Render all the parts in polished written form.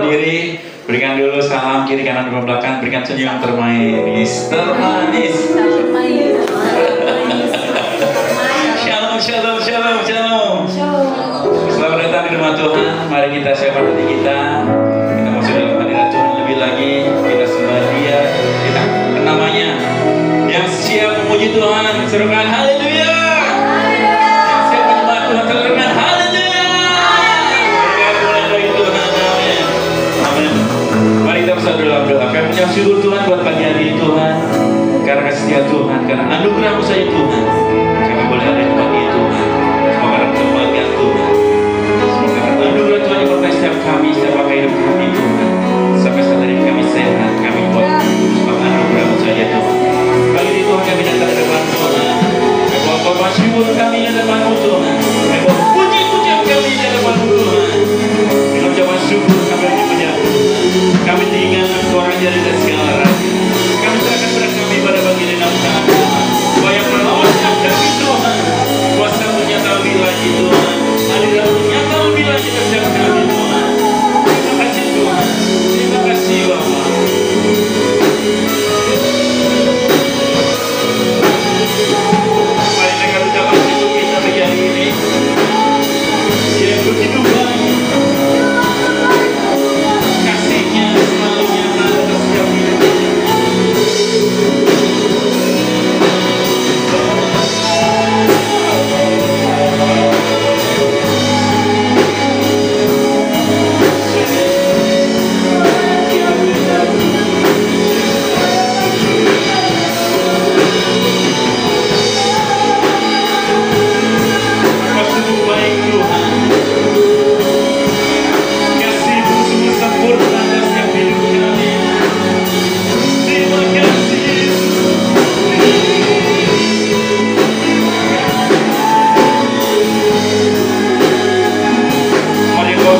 berdiri, berikan dulu salam kiri kanan depan belakang, berikan senyum termanis. Shalom, shalom, shalom, shalom. Selamat datang di rumah Tuhan. Mari kita siapa hati kita. Kita masuk dalam hadirat Tuhan lebih lagi. Kita sembah Dia. Kita namanya yang siap memuji Tuhan. Serukan haleluya. Yang siap menyembah Tuhan. Serukan haleluya. Berkat dari Tuhan. Amin. Amin. Mari kita bersatu dalam doa. Kami punya syukur Tuhan buat pagi hari ini Tuhan. Karena kasih setia Tuhan, karena anugerah-Mu saja Tuhan. Kami boleh ada di tempat ini Tuhan. Semoga dalam kebahagiaan Tuhan. Semoga anugerah Tuhan yang menyertai setiap kami, setiap pakai hidup kami Tuhan. Sampai saat ini kami sehat, kami kuat. Sebab anugerah-Mu saja Tuhan. Kali ini Tuhan kami datang ke depan Tuhan. Kami bawa korban syukur kami di depan-Mu Tuhan. Kami bawa puji-pujian kami di depan-Mu Tuhan. Dengan ucapan syukur kami menyebut. Kami diingat orang dari segala raja. Kami serahkan pada kami pada bagian yang Tuhan. Supaya perlawanan kami Tuhan. Kuasa menyata lebih lagi Tuhan. Hadirat menyata lebih lagi setiap kami Tuhan. Terima kasih Tuhan. Terima kasih Bapak. Mari kita ucapkan syukur kita bagi hari ini. Dia begitu baik. Kasihnya selalu nyata atas setiap hidup kita.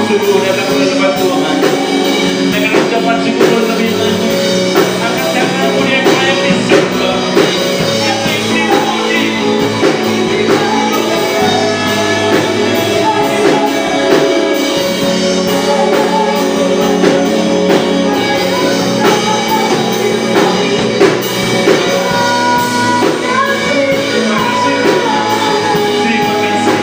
Syukur datang ke depan Tuhan dengan ucapan syukur lebih lagi akan tangan-Mu yang layak di surga yang layak dipuji. Terima kasih.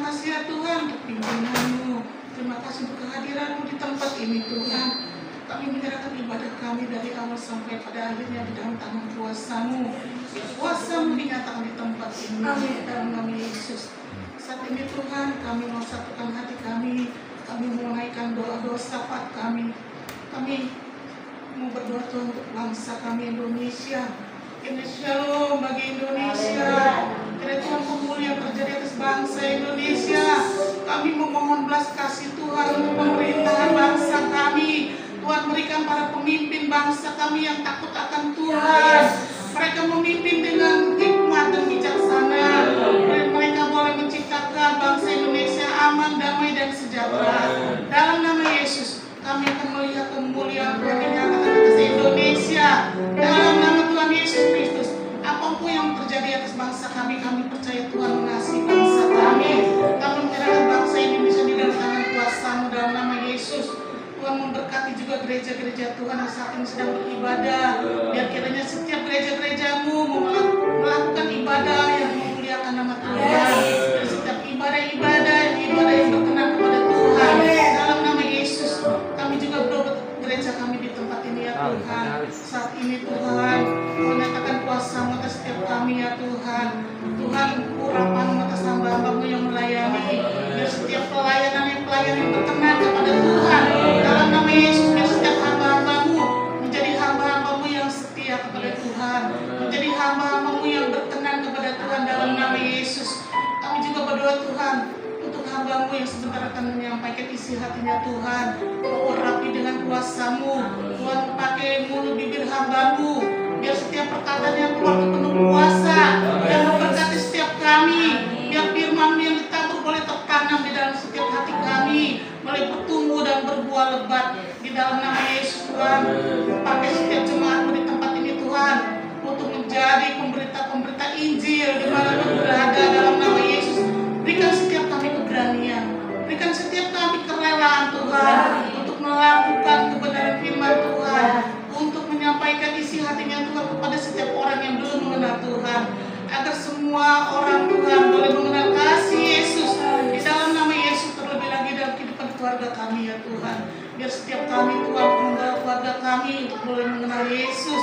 kasih ya Tuhan untuk pimpinan-Mu. Terima kasih untuk kehadiran-Mu di tempat ini Tuhan. Kami menyerahkan ibadah kami dari awal sampai pada akhirnya di dalam tangan kuasa-Mu. Kuasa-Mu dinyatakan di tempat ini dalam nama Yesus. Saat ini Tuhan, kami mau satukan hati kami. Kami mau menaikkan doa-doa syafaat kami. Kami mau berdoa Tuhan untuk bangsa kami Indonesia. Ini shalom bagi Indonesia. Kiranya Tuhan pemulihan terjadi atas bangsa Indonesia. Kami memohon belas kasih Tuhan untuk pemerintahan bangsa kami. Tuhan berikan para pemimpin bangsa kami yang takut akan Tuhan. Mereka memimpin dengan hikmat dan bijaksana. Mereka boleh menciptakan bangsa Indonesia aman, damai, dan sejahtera. Dalam nama Yesus, kami akan melihat kemuliaan Tuhan yang nyatakan atas Indonesia. Dalam nama Tuhan Yesus Kristus, apapun yang terjadi atas bangsa kami, kami percaya Tuhan mengasihi bangsa kami. Kami menyerahkan bangsa Indonesia di dalam tangan kuasa-Mu dalam nama Yesus. Tuhan memberkati juga gereja-gereja Tuhan yang saat ini sedang beribadah. Biar kiranya setiap gereja-gereja-Mu melakukan ibadah yang memuliakan nama Tuhan. Dan setiap ibadah yang berkenan kepada Tuhan. Dalam nama Yesus, kami juga berdoa gereja kami di tempat ini ya Tuhan. Saat ini Tuhan, menyatakan kuasa-Mu atas setiap kami ya Tuhan. Tuhan, urapan atas hamba-hamba-Mu yang melayani. Biar setiap pelayanan yang berkenan kepada Tuhan. Dalam nama Yesus, biar setiap hamba-hamba-Mu menjadi hamba-hamba-Mu yang setia kepada Tuhan. Menjadi hamba-hamba-Mu yang berkenan kepada Tuhan dalam nama Yesus. Kami juga berdoa Tuhan untuk hamba-Mu yang sebentar akan menyampaikan isi hatinya Tuhan. Kau urapi dengan kuasa-Mu. Tuhan pakai mulut bibir hamba-Mu. Biar setiap perkataan yang keluar itu penuh kuasa. Dan memberkati setiap kami. Biar firman-Mu yang ditabur boleh tertanam di dalam setiap hati kami. Boleh bertumbuh dan berbuah lebat. Di dalam nama Yesus Tuhan. Pakai setiap jemaat-Mu di tempat ini Tuhan. Untuk menjadi pemberita-pemberita Injil dimanapun berada dalam nama Yesus. Berikan setiap kami keberanian. Berikan setiap kami kerelaan Tuhan. Untuk melakukan kebenaran firman Tuhan. Untuk menyampaikan isi hatinya Tuhan kepada setiap orang yang belum mengenal Tuhan. Agar semua orang Tuhan boleh mengenal kasih Yesus. Di dalam nama Yesus terlebih lagi dalam kehidupan keluarga kami ya Tuhan. Biar setiap kami Tuhan membawa keluarga kami untuk boleh mengenal Yesus.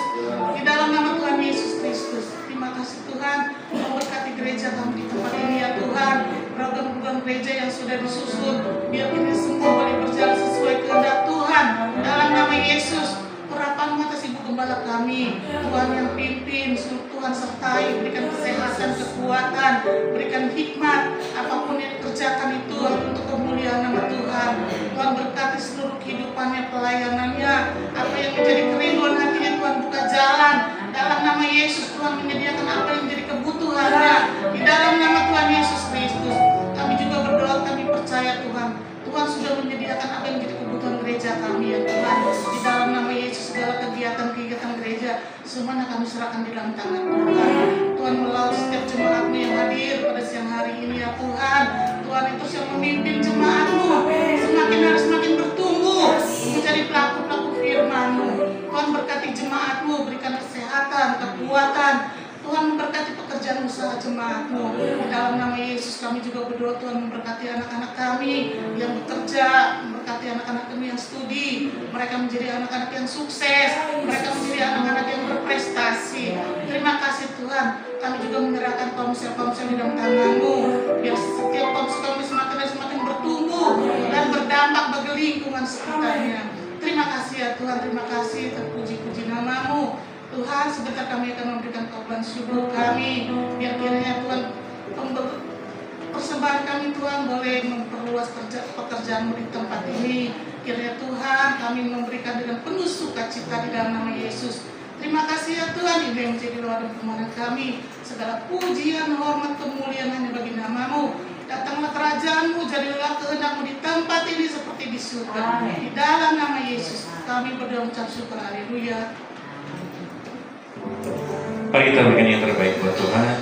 Di dalam nama Tuhan Yesus Kristus. Terima kasih Tuhan. Memberkati gereja kami di tempat ini ya Tuhan. Program-program gereja yang sudah disusun. Biar ini semua boleh berjalan sesuai kehendak Tuhan. Dalam nama Yesus. Urapan atas Ibu Gembala kami, Tuhan yang pimpin, Tuhan sertai, berikan kesehatan, kekuatan, berikan hikmat, apapun yang dikerjakan itu untuk kemuliaan nama Tuhan. Tuhan berkati seluruh kehidupannya, pelayanannya, apa yang menjadi kerinduan hatinya Tuhan buka jalan. Dalam nama Yesus Tuhan menyediakan apa yang menjadi kebutuhannya. Di dalam nama Tuhan Yesus Kristus, kami juga berdoa, kami percaya Tuhan. Tuhan sudah menyediakan apa yang menjadi kebutuhan gereja kami ya Tuhan. Di dalam nama Yesus segala kegiatan-kegiatan gereja semuanya kami serahkan di dalam tangan Tuhan. Tuhan melalui setiap jemaat-Mu yang hadir pada siang hari ini ya Tuhan. Tuhan itu yang memimpin jemaat-Mu semakin hari semakin bertumbuh menjadi pelaku-pelaku firman-Mu. Tuhan berkati jemaat-Mu, berikan kesehatan, kekuatan. Tuhan memberkati pekerjaan usaha jemaat-Mu. Di dalam nama Yesus kami juga berdoa Tuhan memberkati anak-anak kami yang bekerja, memberkati anak-anak kami yang studi. Mereka menjadi anak-anak yang sukses, mereka menjadi anak-anak yang berprestasi. Terima kasih Tuhan. Kami juga menyerahkan komsel-komsel di dalam tangan-Mu. Biar setiap komsel kami semakin bertumbuh dan berdampak bagi lingkungan sekitarnya. Terima kasih ya Tuhan, terima kasih. Terpuji-puji nama-Mu. Tuhan, sebentar kami akan memberikan korban syukur kami. Biar kiranya Tuhan, persembahan kami Tuhan boleh memperluas pekerjaan-Mu di tempat ini. Kiranya Tuhan, kami memberikan dengan penuh sukacita di dalam nama Yesus. Terima kasih ya Tuhan, ini yang menjadi doa dan permohonan kami. Segala pujian, hormat, kemuliaan hanya bagi nama-Mu. Datanglah kerajaan-Mu, jadilah kehendak-Mu di tempat ini seperti di surga. Di dalam nama Yesus, kami berdoa ucap syukur. Haleluya. Mari kita berikan yang terbaik buat Tuhan.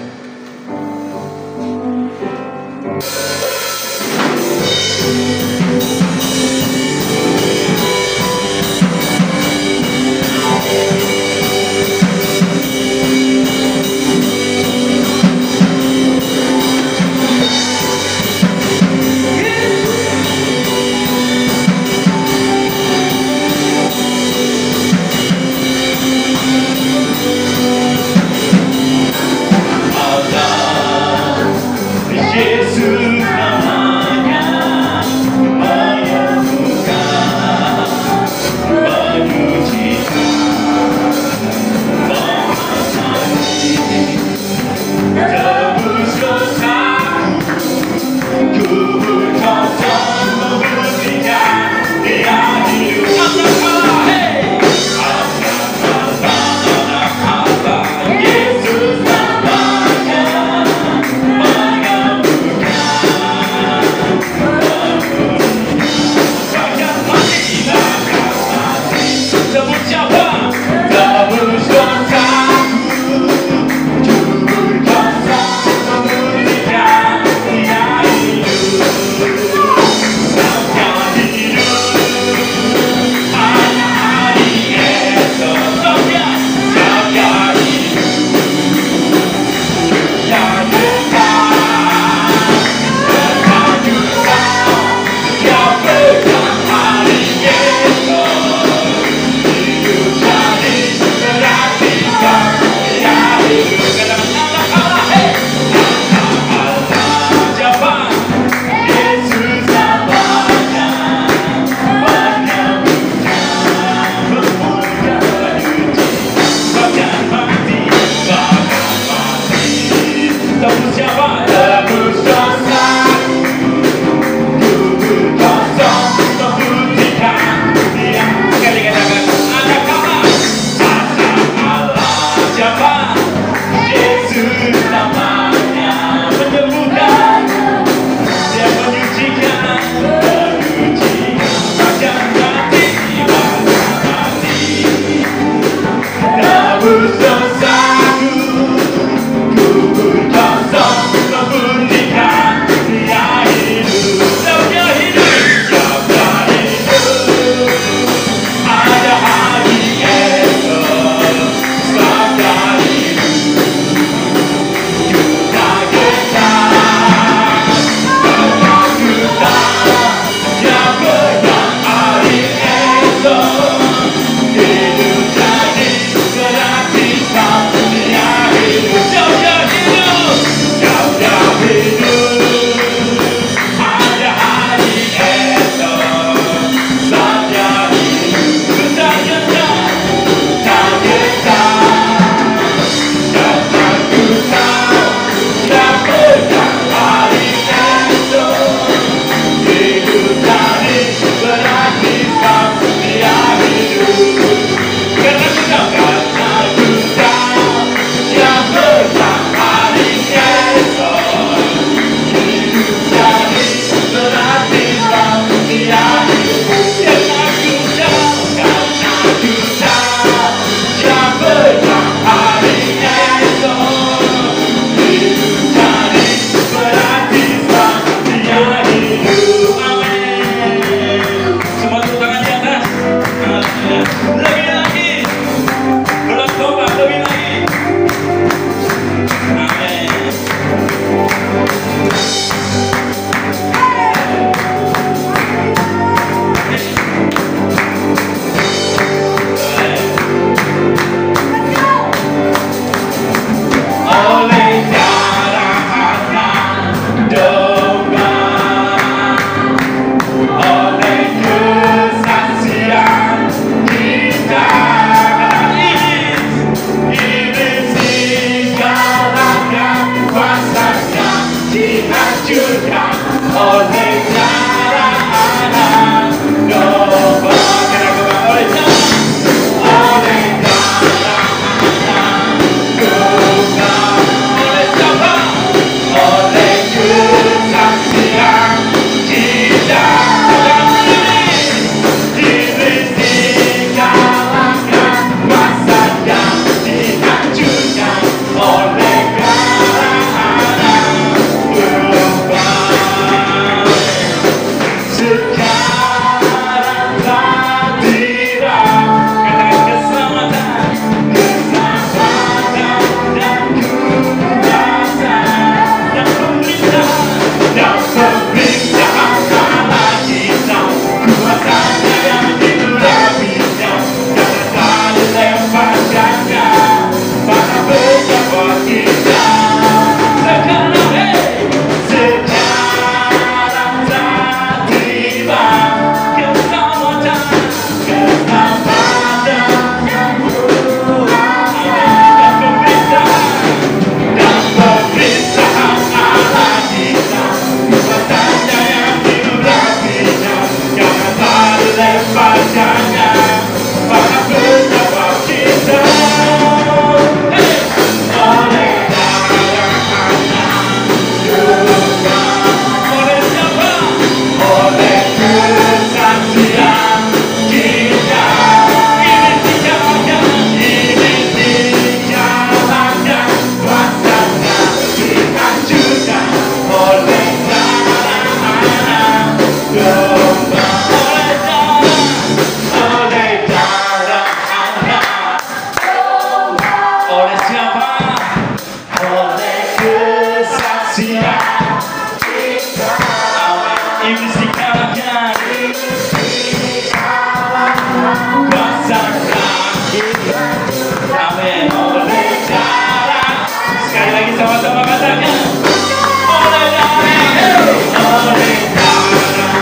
dihancurkan oleh darah anak domba. Oleh darah anak domba. Oleh siapa? Oleh kesaksian kita. Iblis dikalahkan, kuasanya dihancurkan oleh darah anak domba. Sekarang telah tiba, katakan keselamatan, keselamatan dan kuasa dan pemerintahan Allah kita, kuasanya yang dilapihnya, karena telah dilemparkannya pada pejabat kita. Sekarang telah tiba keselamatan, keselamatan dan pemerintahan Allah kita, kuasanya yang dilapihnya, karena telah dilemparkannya pada pejabat kita. Oleh darah anak domba. Oleh siapa? Oleh kesaksian kita. Iblis dikalahkan, kuasanya dihancurkan oleh darah anak domba. Oleh darah anak domba. Oleh siapa? Oleh kesaksian kita. Iblis dikalahkan, kuasanya kita. Amin. Oleh darah. Sekali lagi sama-sama katakan. Oleh darah. Oleh darah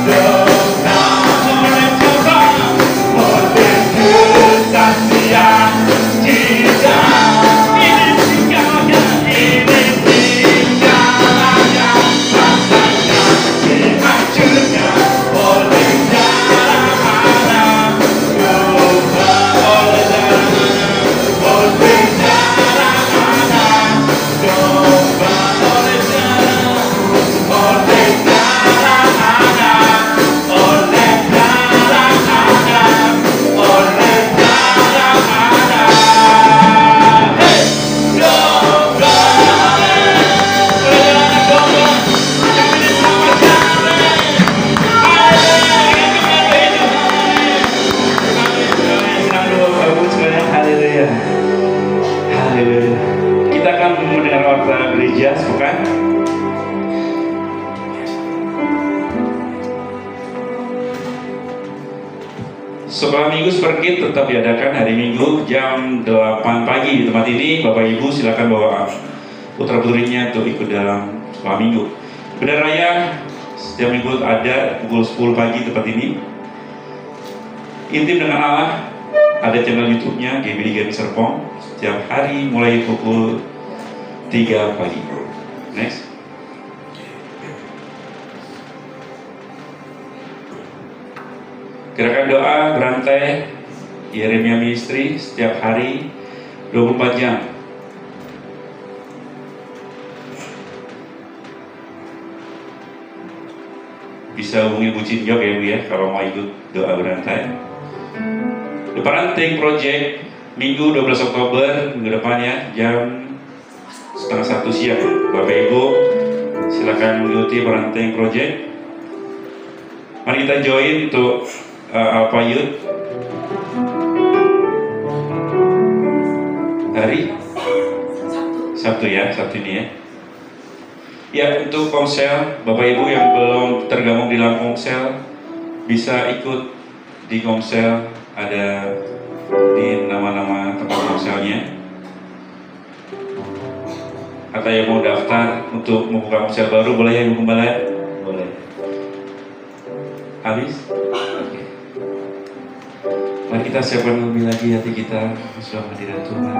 domba. Oleh siapa? Oleh kesaksian kita. Iblis dikalahkan, iblis dikalahkan, kuasanya dihancurkan oleh darah anak domba. Oleh darah anak, oleh darah anak domba. Oleh darah, oleh darah anak, oleh darah anak, oleh darah anak. Hei, domba. Oleh darah anak domba kami diselamatkan. Haleluya. Haleluya. Kita akan mendengar warta gereja sepekan. Sekolah minggu seperti tetap diadakan hari Minggu jam 8 pagi di tempat ini. Bapak Ibu silakan bawa putra putrinya untuk ikut dalam sekolah minggu. Bendera Raya setiap minggu ada pukul 10 pagi di tempat ini. Intim dengan Allah ada channel YouTube-nya GBD Game Serpong setiap hari mulai pukul 3 pagi. Next. Gerakan doa berantai Yeremia Ministry setiap hari 24 jam. Bisa hubungi Bu Cinjok ya Bu ya kalau mau ikut doa berantai. The Parenting Project Minggu 12 Oktober minggu depan ya jam 12:30 siang. Bapak Ibu silakan mengikuti Parenting Project. Mari kita join untuk Alpha Youth hari Sabtu ya, Sabtu ini ya. Ya, untuk komsel, Bapak Ibu yang belum tergabung di dalam komsel bisa ikut di komsel, ada di nama-nama tempat komselnya. Atau yang mau daftar untuk membuka komsel baru boleh ya Ibu Gembala? Boleh. Habis? Oke. Mari kita siapkan lebih lagi hati kita bersama hadirat Tuhan.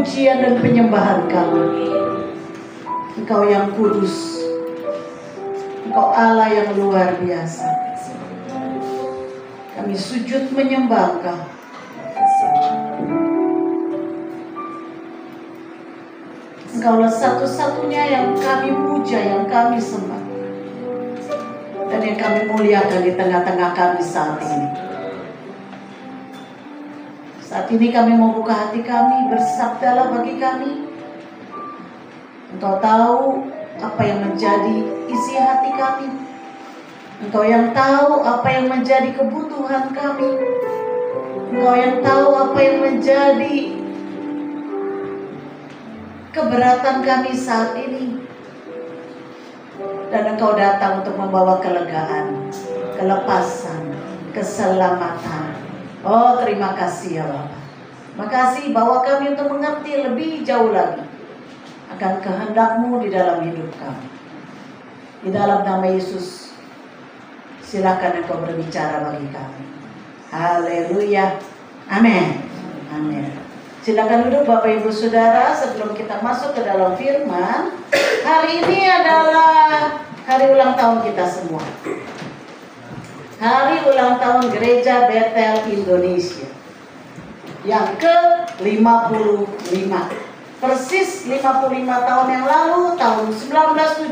pujian dan penyembahan kami. Engkau yang kudus, Engkau Allah yang luar biasa. Kami sujud menyembah Engkau. Engkaulah satu-satunya yang kami puja, yang kami sembah, dan yang kami muliakan di tengah-tengah kami saat ini. Saat ini kami mau buka hati kami, bersabdalah bagi kami. Engkau tahu apa yang menjadi isi hati kami. Engkau yang tahu apa yang menjadi kebutuhan kami. Engkau yang tahu apa yang menjadi keberatan kami saat ini. Dan Engkau datang untuk membawa kelegaan, kelepasan, keselamatan. Oh, terima kasih ya Bapak. Makasih bahwa kami untuk mengerti lebih jauh lagi akan kehendak-Mu di dalam hidup kami. Di dalam nama Yesus, silakan Engkau berbicara bagi kami. Haleluya. Amin. Amin. Silakan duduk Bapak Ibu Saudara. Sebelum kita masuk ke dalam firman, hari ini adalah hari ulang tahun kita semua. Hari ulang tahun Gereja Bethel Indonesia yang ke-55. Persis 55 tahun yang lalu, tahun 1970,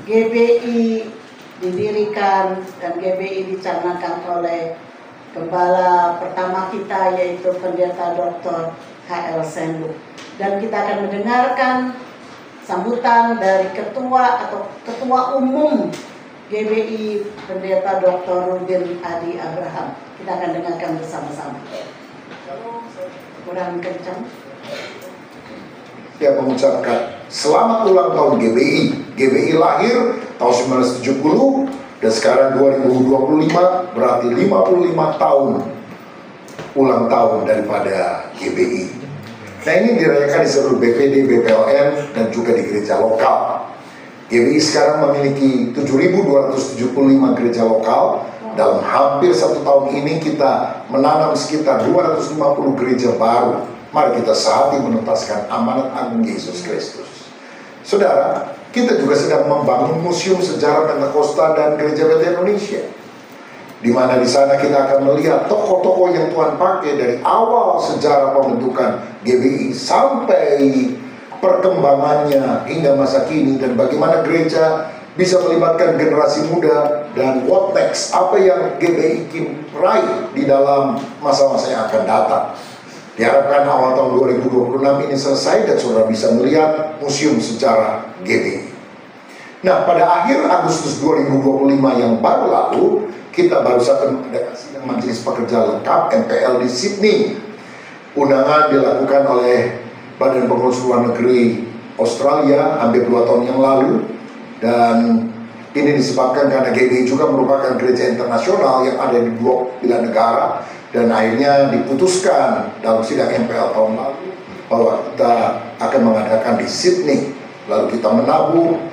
GBI didirikan dan GBI dicanangkan oleh gembala pertama kita, yaitu Pendeta Dr. H.L. Sendu. Dan kita akan mendengarkan sambutan dari ketua atau ketua umum GBI, Pendeta Dr. Rubin Adi Abraham. Kita akan dengarkan bersama-sama. Kurang kencang. Saya mengucapkan selamat ulang tahun GBI. GBI lahir tahun 1970 dan sekarang 2025, berarti 55 tahun ulang tahun daripada GBI. Nah, ini dirayakan di seluruh BPD, BPLN, dan juga di gereja lokal. GBI sekarang memiliki 7.275 gereja lokal. Dalam hampir 1 tahun ini kita menanam sekitar 250 gereja baru. Mari kita sehati menuntaskan amanat agung Yesus Kristus. Saudara, kita juga sedang membangun museum sejarah Pentakosta dan Gereja Bethel Indonesia, di mana di sana kita akan melihat tokoh-tokoh yang Tuhan pakai dari awal sejarah pembentukan GBI sampai perkembangannya hingga masa kini, dan bagaimana gereja bisa melibatkan generasi muda, dan what next, apa yang GBI ingin raih di dalam masa-masa yang akan datang. Diharapkan awal tahun 2026 ini selesai dan saudara bisa melihat museum sejarah GBI. Nah, pada akhir Agustus 2025 yang baru lalu, kita baru saja mengadakan sidang majelis pekerja lengkap MPL di Sydney. Undangan dilakukan oleh Badan Pengurus Luar Negeri Australia hampir 2 tahun yang lalu, dan ini disebabkan karena GBI juga merupakan gereja internasional yang ada di 29 negara, dan akhirnya diputuskan dalam sidang MPL tahun lalu bahwa kita akan mengadakan di Sydney. Lalu kita menabung,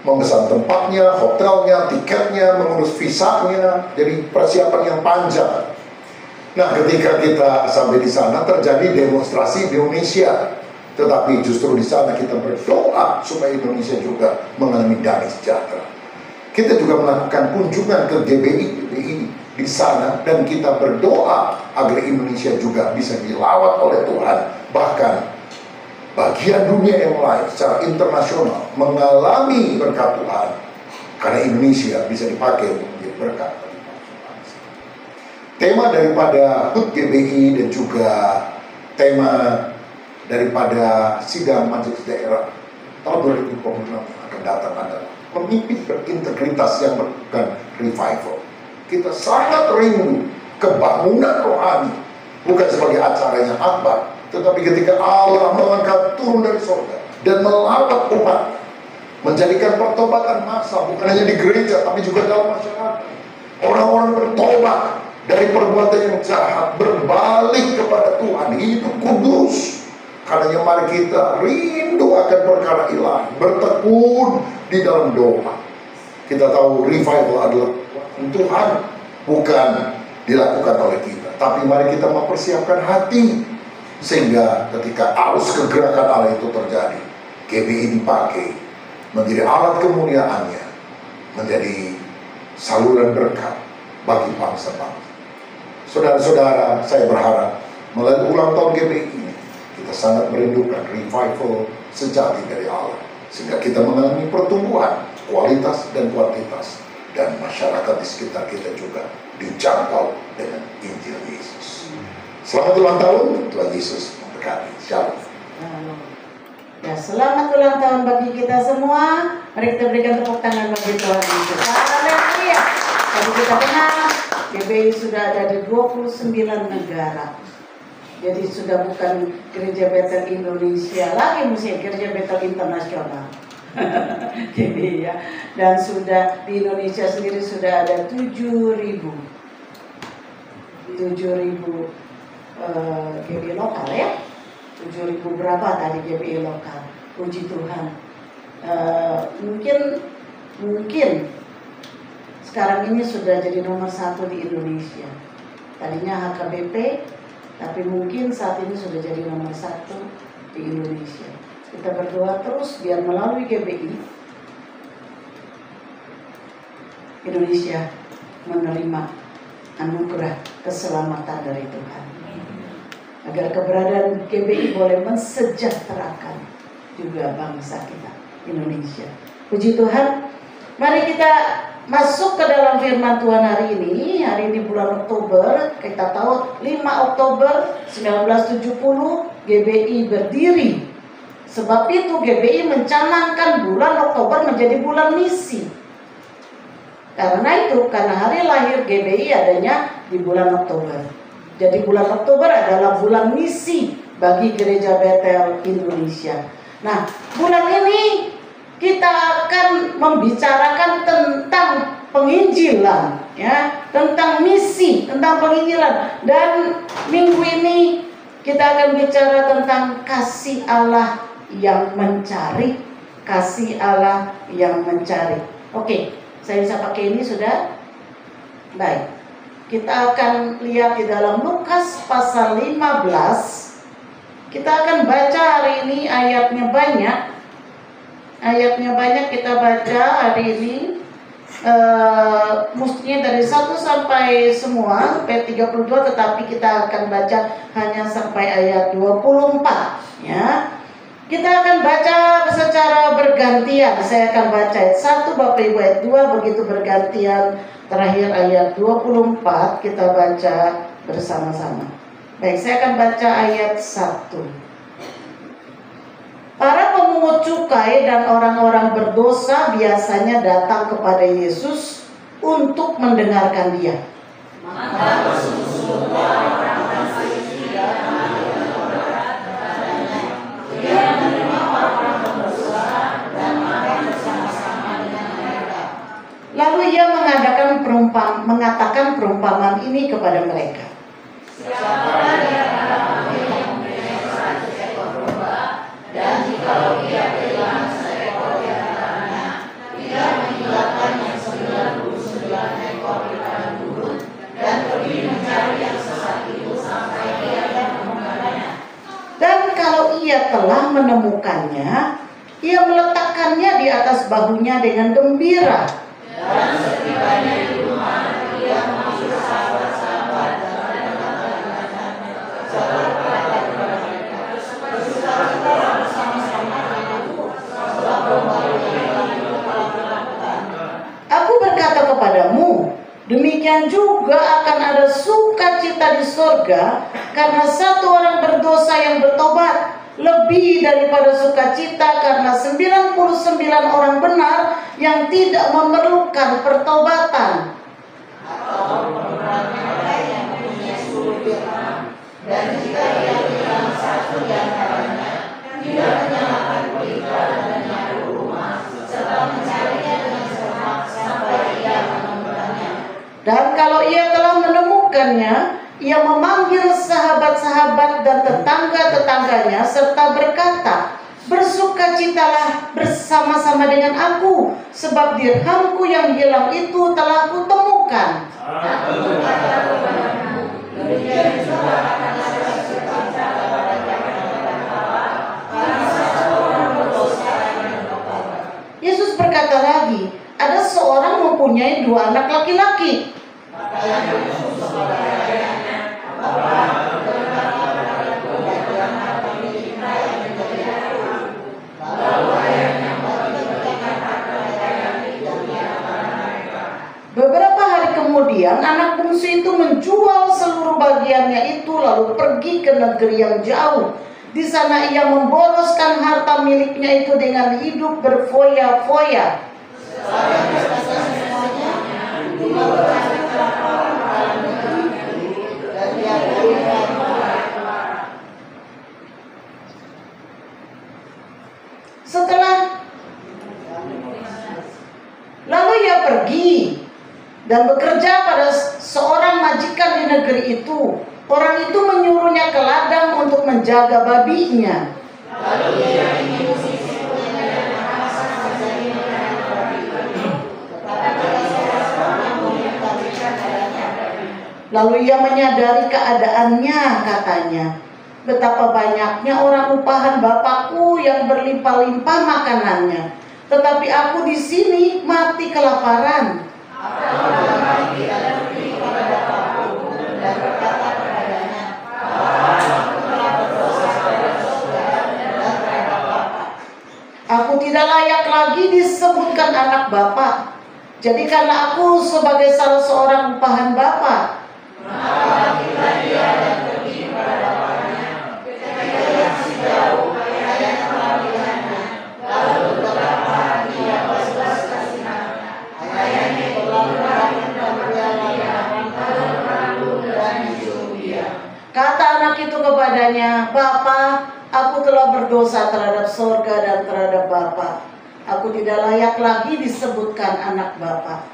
memesan tempatnya, hotelnya, tiketnya, mengurus visanya, jadi persiapan yang panjang. Nah, ketika kita sampai di sana terjadi demonstrasi di Indonesia, tetapi justru di sana kita berdoa supaya Indonesia juga mengalami damai sejahtera. Kita juga melakukan kunjungan ke GBI di sana, dan kita berdoa agar Indonesia juga bisa dilawat oleh Tuhan. Bahkan bagian dunia yang lain secara internasional mengalami berkat Tuhan, karena Indonesia bisa dipakai untuk menjadi berkat. Tema daripada HUT GBI dan juga tema daripada sidang majelis daerah tahun 2026 akan datang adalah pemimpin berintegritas yang melakukan revival. Kita sangat rindu kebangunan rohani, bukan sebagai acara yang akbar, tetapi ketika Allah mengangkat turun dari surga dan melawat umat, menjadikan pertobatan massal bukan hanya di gereja tapi juga dalam masyarakat. Orang-orang bertobat dari perbuatan yang jahat, berbalik kepada Tuhan, hidup kudus. Karena mari kita rindu akan perkara ilahi, bertekun di dalam doa. Kita tahu revival adalah Tuhan, bukan dilakukan oleh kita. Tapi mari kita mempersiapkan hati Sehingga ketika arus kegerakan Allah itu terjadi, GBI dipakai menjadi alat kemuliaannya, menjadi saluran berkat bagi bangsa-bangsa. Saudara-saudara, saya berharap melalui ulang tahun GBI ini, kita sangat merindukan revival sejati dari Allah, sehingga kita mengalami pertumbuhan kualitas dan kuantitas, dan masyarakat di sekitar kita juga dijangkau dengan Injil Yesus. Selamat ulang tahun, Tuhan Yesus memberkati. Shalom. Ya, selamat ulang tahun bagi kita semua. Mari kita berikan tepuk tangan bagi Tuhan Yesus. Haleluya. Tadi kita kenal, GBI sudah ada di 29 negara. Jadi sudah bukan Gereja Bethel Indonesia lagi, mesti Gereja Bethel Internasional. GBI ya. Dan sudah di Indonesia sendiri sudah ada 7.000 GBI lokal ya. 7.000 berapa tadi GBI lokal. Puji Tuhan. Mungkin sekarang ini sudah jadi nomor 1 di Indonesia. Tadinya HKBP, tapi mungkin saat ini sudah jadi nomor 1 di Indonesia. Kita berdoa terus biar melalui GBI Indonesia menerima anugerah keselamatan dari Tuhan, agar keberadaan GBI boleh mensejahterakan juga bangsa kita Indonesia. Puji Tuhan. Mari kita masuk ke dalam firman Tuhan hari ini. Hari ini bulan Oktober. Kita tahu 5 Oktober 1970 GBI berdiri. Sebab itu GBI mencanangkan bulan Oktober menjadi bulan misi. Karena hari lahir GBI adanya di bulan Oktober. Jadi bulan Oktober adalah bulan misi bagi Gereja Bethel Indonesia. Nah, bulan ini kita akan membicarakan tentang penginjilan, ya, tentang misi, tentang penginjilan. Dan minggu ini kita akan bicara tentang kasih Allah yang mencari, kasih Allah yang mencari. Oke, saya bisa pakai ini sudah? Baik. Kita akan lihat di dalam Lukas pasal 15. Kita akan baca hari ini ayatnya banyak. Kita baca hari ini. Mestinya dari 1 sampai semua P32, tetapi kita akan baca hanya sampai ayat 24, ya. Kita akan baca secara bergantian. Saya akan baca ayat 1, Bapak Ibu ayat 2, begitu bergantian. Terakhir ayat 24 kita baca bersama-sama. Baik, saya akan baca ayat 1. Para pemungut cukai dan orang-orang berdosa biasanya datang kepada Yesus untuk mendengarkan Dia. Maka bersungguh-sungguhlah orang-orang Farisi dan ahli Taurat kepadanya. Dia menerima orang berdosa dan makan bersama-sama dengan mereka. Lalu Ia mengatakan perumpamaan ini kepada mereka. Siapakah di antara kamu yang mempunyai 100 ekor domba, dan jikalau ia kehilangan seekor di antaranya, ia meninggalkan yang 99 ekor di padang gurun dan pergi mencari yang sesat itu sampai ia menemukannya. Dan kalau ia telah menemukannya, ia meletakkannya di atas bahunya dengan gembira. Dan setibanya di rumah, ia memanggil sahabat-sahabat dan katakan, sahabat kepada mereka, bersuka-citalah bersama-sama denganku, sebab domba ini telah kulakukan. Aku berkata kepadamu, demikian juga akan ada sukacita di surga karena satu orang berdosa yang bertobat, lebih daripada sukacita karena 99 orang benar yang tidak memerlukan pertobatan. Atau mereka yang mempunyai 10 dirham, dan jika ia kehilangan 1 di antaranya, dia menyalakan pelita dan menyapu rumah, serta mencarinya dengan cermat sampai ia menemukannya. Dan kalau ia telah menemukannya, ia memanggil sahabat-sahabat dan tetangga-tetangganya serta berkata, bersukacitalah bersama-sama dengan aku, sebab dirhamku yang hilang itu telah kutemukan. Aku berkata kepadamu, demikian juga akan ada sukacita kepada Yesus berkata lagi, ada seorang mempunyai 2 anak laki-laki. Beberapa hari kemudian anak bungsu itu menjual seluruh bagiannya itu lalu pergi ke negeri yang jauh. Di sana ia memboroskan harta miliknya itu dengan hidup berfoya-foya. Lalu ia pergi dan bekerja pada seorang majikan di negeri itu. Orang itu menyuruhnya ke ladang untuk menjaga babinya. Lalu ia menyadari keadaannya, katanya, betapa banyaknya orang upahan bapakku yang berlimpah-limpah makanannya, tetapi aku di sini mati kelaparan. Aku tidak layak lagi disebutkan anak Bapa. Jadikanlah aku sebagai salah seorang upahan Bapa. Kata anak itu kepadanya, Bapa, aku telah berdosa terhadap sorga dan terhadap Bapa. Aku tidak layak lagi disebutkan anak Bapa.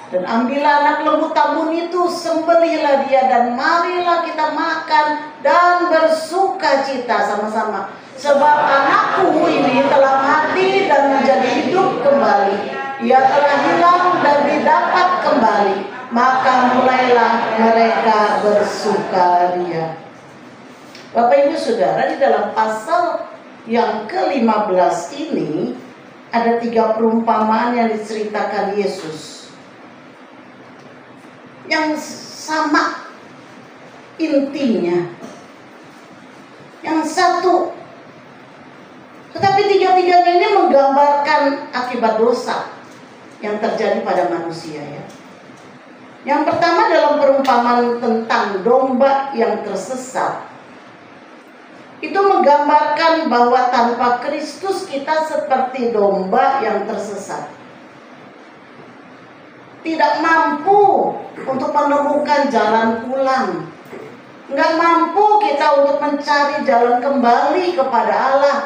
Dan ambillah anak lembu tabun itu, sembelihlah dia, dan marilah kita makan dan bersuka cita sama-sama. Sebab anakku ini telah mati dan menjadi hidup kembali. Ia telah hilang dan didapat kembali. Maka mulailah mereka bersukaria. Bapak Ibu Saudara, di dalam pasal yang ke-15 ini ada 3 perumpamaan yang diceritakan Yesus yang sama intinya, yang satu, tetapi tiga-tiganya ini menggambarkan akibat dosa yang terjadi pada manusia, ya. Yang pertama dalam perumpamaan tentang domba yang tersesat, itu menggambarkan bahwa tanpa Kristus kita seperti domba yang tersesat, tidak mampu untuk menemukan jalan pulang, nggak mampu kita untuk mencari jalan kembali kepada Allah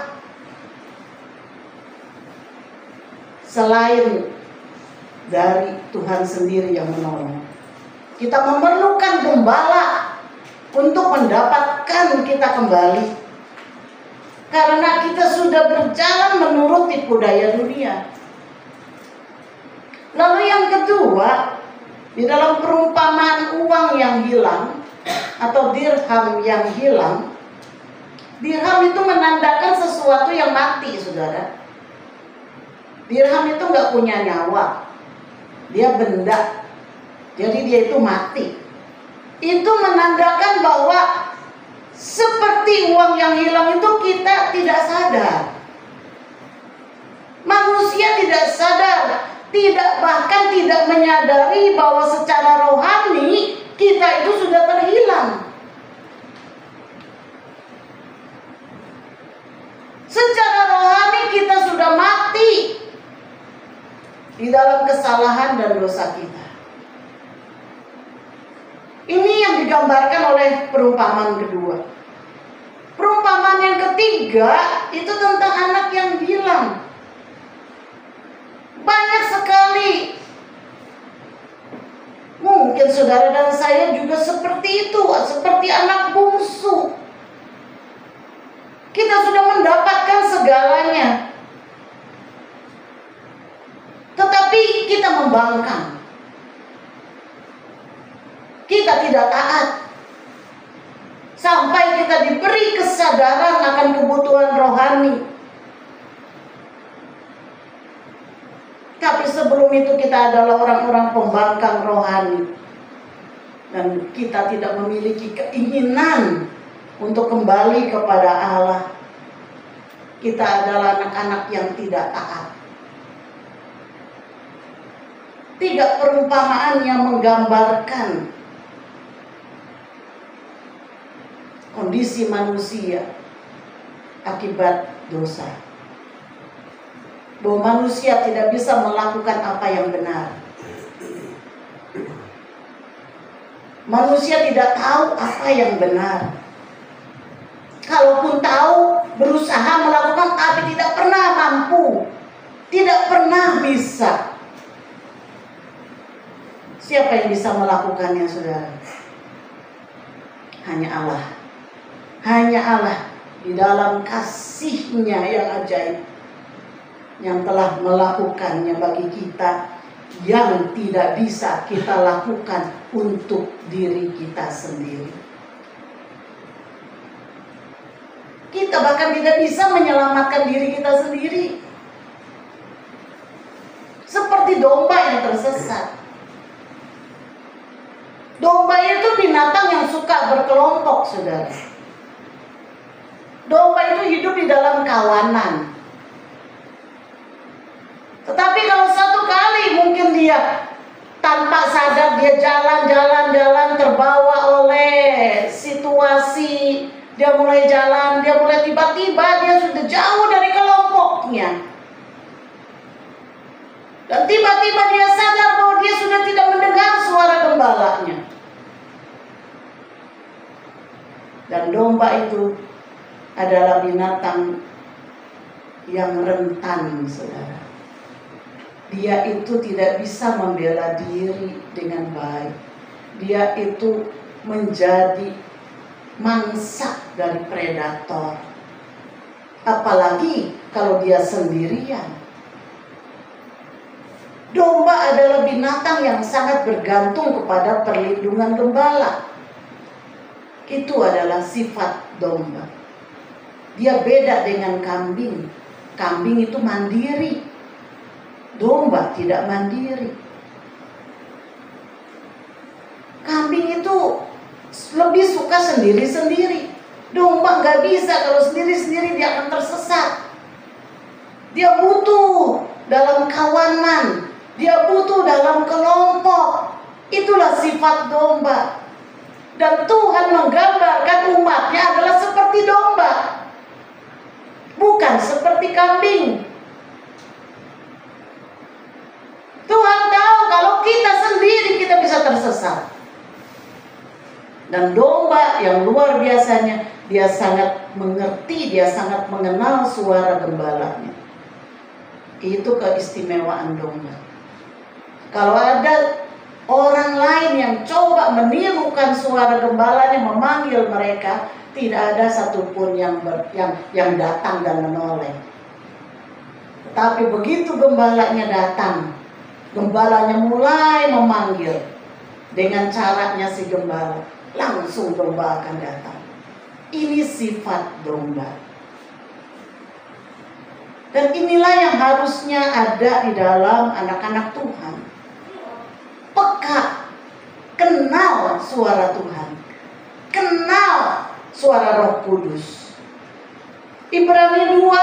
selain dari Tuhan sendiri yang menolong. Kita memerlukan gembala untuk mendapatkan kita kembali, karena kita sudah berjalan menurut tipu daya dunia. Lalu yang kedua, di dalam perumpamaan uang yang hilang atau dirham yang hilang, dirham itu menandakan sesuatu yang mati, saudara. Dirham itu nggak punya nyawa, dia benda, jadi dia itu mati. Itu menandakan bahwa seperti uang yang hilang itu kita tidak sadar. Manusia tidak sadar, bahkan tidak menyadari bahwa secara rohani kita itu sudah terhilang. Secara rohani kita sudah mati di dalam kesalahan dan dosa kita. Ini yang digambarkan oleh perumpamaan kedua. Perumpamaan yang ketiga itu tentang anak yang hilang. Banyak sekali. Mungkin saudara dan saya juga seperti itu, seperti anak bungsu. Kita sudah mendapatkan segalanya, tetapi kita membangkang. Kita tidak taat. Sampai kita diberi kesadaran akan kebutuhan rohani. Tapi sebelum itu kita adalah orang-orang pembangkang rohani. Dan kita tidak memiliki keinginan untuk kembali kepada Allah. Kita adalah anak-anak yang tidak taat. 3 perumpamaan yang menggambarkan kondisi manusia akibat dosa. Bahwa manusia tidak bisa melakukan apa yang benar. Manusia tidak tahu apa yang benar. Kalaupun tahu, berusaha melakukan tapi tidak pernah mampu. Tidak pernah bisa. Siapa yang bisa melakukannya, saudara? Hanya Allah. Hanya Allah di dalam kasih-Nya yang ajaib, yang telah melakukannya bagi kita, yang tidak bisa kita lakukan untuk diri kita sendiri. Kita bahkan tidak bisa menyelamatkan diri kita sendiri. Seperti domba yang tersesat. Domba itu binatang yang suka berkelompok, saudara. Domba itu hidup di dalam kawanan. Tetapi kalau satu kali mungkin dia tanpa sadar dia jalan terbawa oleh situasi, dia mulai jalan, dia mulai tiba-tiba dia sudah jauh dari kelompoknya. Dan tiba-tiba dia sadar bahwa dia sudah tidak mendengar suara gembalanya. Dan domba itu adalah binatang yang rentan, saudara. Dia itu tidak bisa membela diri dengan baik. Dia itu menjadi mangsa dari predator. Apalagi kalau dia sendirian. Domba adalah binatang yang sangat bergantung kepada perlindungan gembala. Itu adalah sifat domba. Dia beda dengan kambing. Kambing itu mandiri. Domba tidak mandiri. Kambing itu lebih suka sendiri-sendiri. Domba nggak bisa, kalau sendiri-sendiri dia akan tersesat. Dia butuh dalam kawanan, dia butuh dalam kelompok. Itulah sifat domba. Dan Tuhan menggambarkan umatnya adalah seperti domba, bukan seperti kambing. Tuhan tahu kalau kita sendiri kita bisa tersesat. Dan domba yang luar biasanya, dia sangat mengerti, dia sangat mengenal suara gembalanya. Itu keistimewaan domba. Kalau ada orang lain yang coba menirukan suara gembalanya, memanggil mereka, tidak ada satupun yang datang dan menoleh. Tapi begitu gembalanya datang, gembalanya mulai memanggil dengan caranya si gembala, langsung domba akan datang. Ini sifat domba. Dan inilah yang harusnya ada di dalam anak-anak Tuhan. Peka, kenal suara Tuhan, kenal suara Roh Kudus. Ibrani 2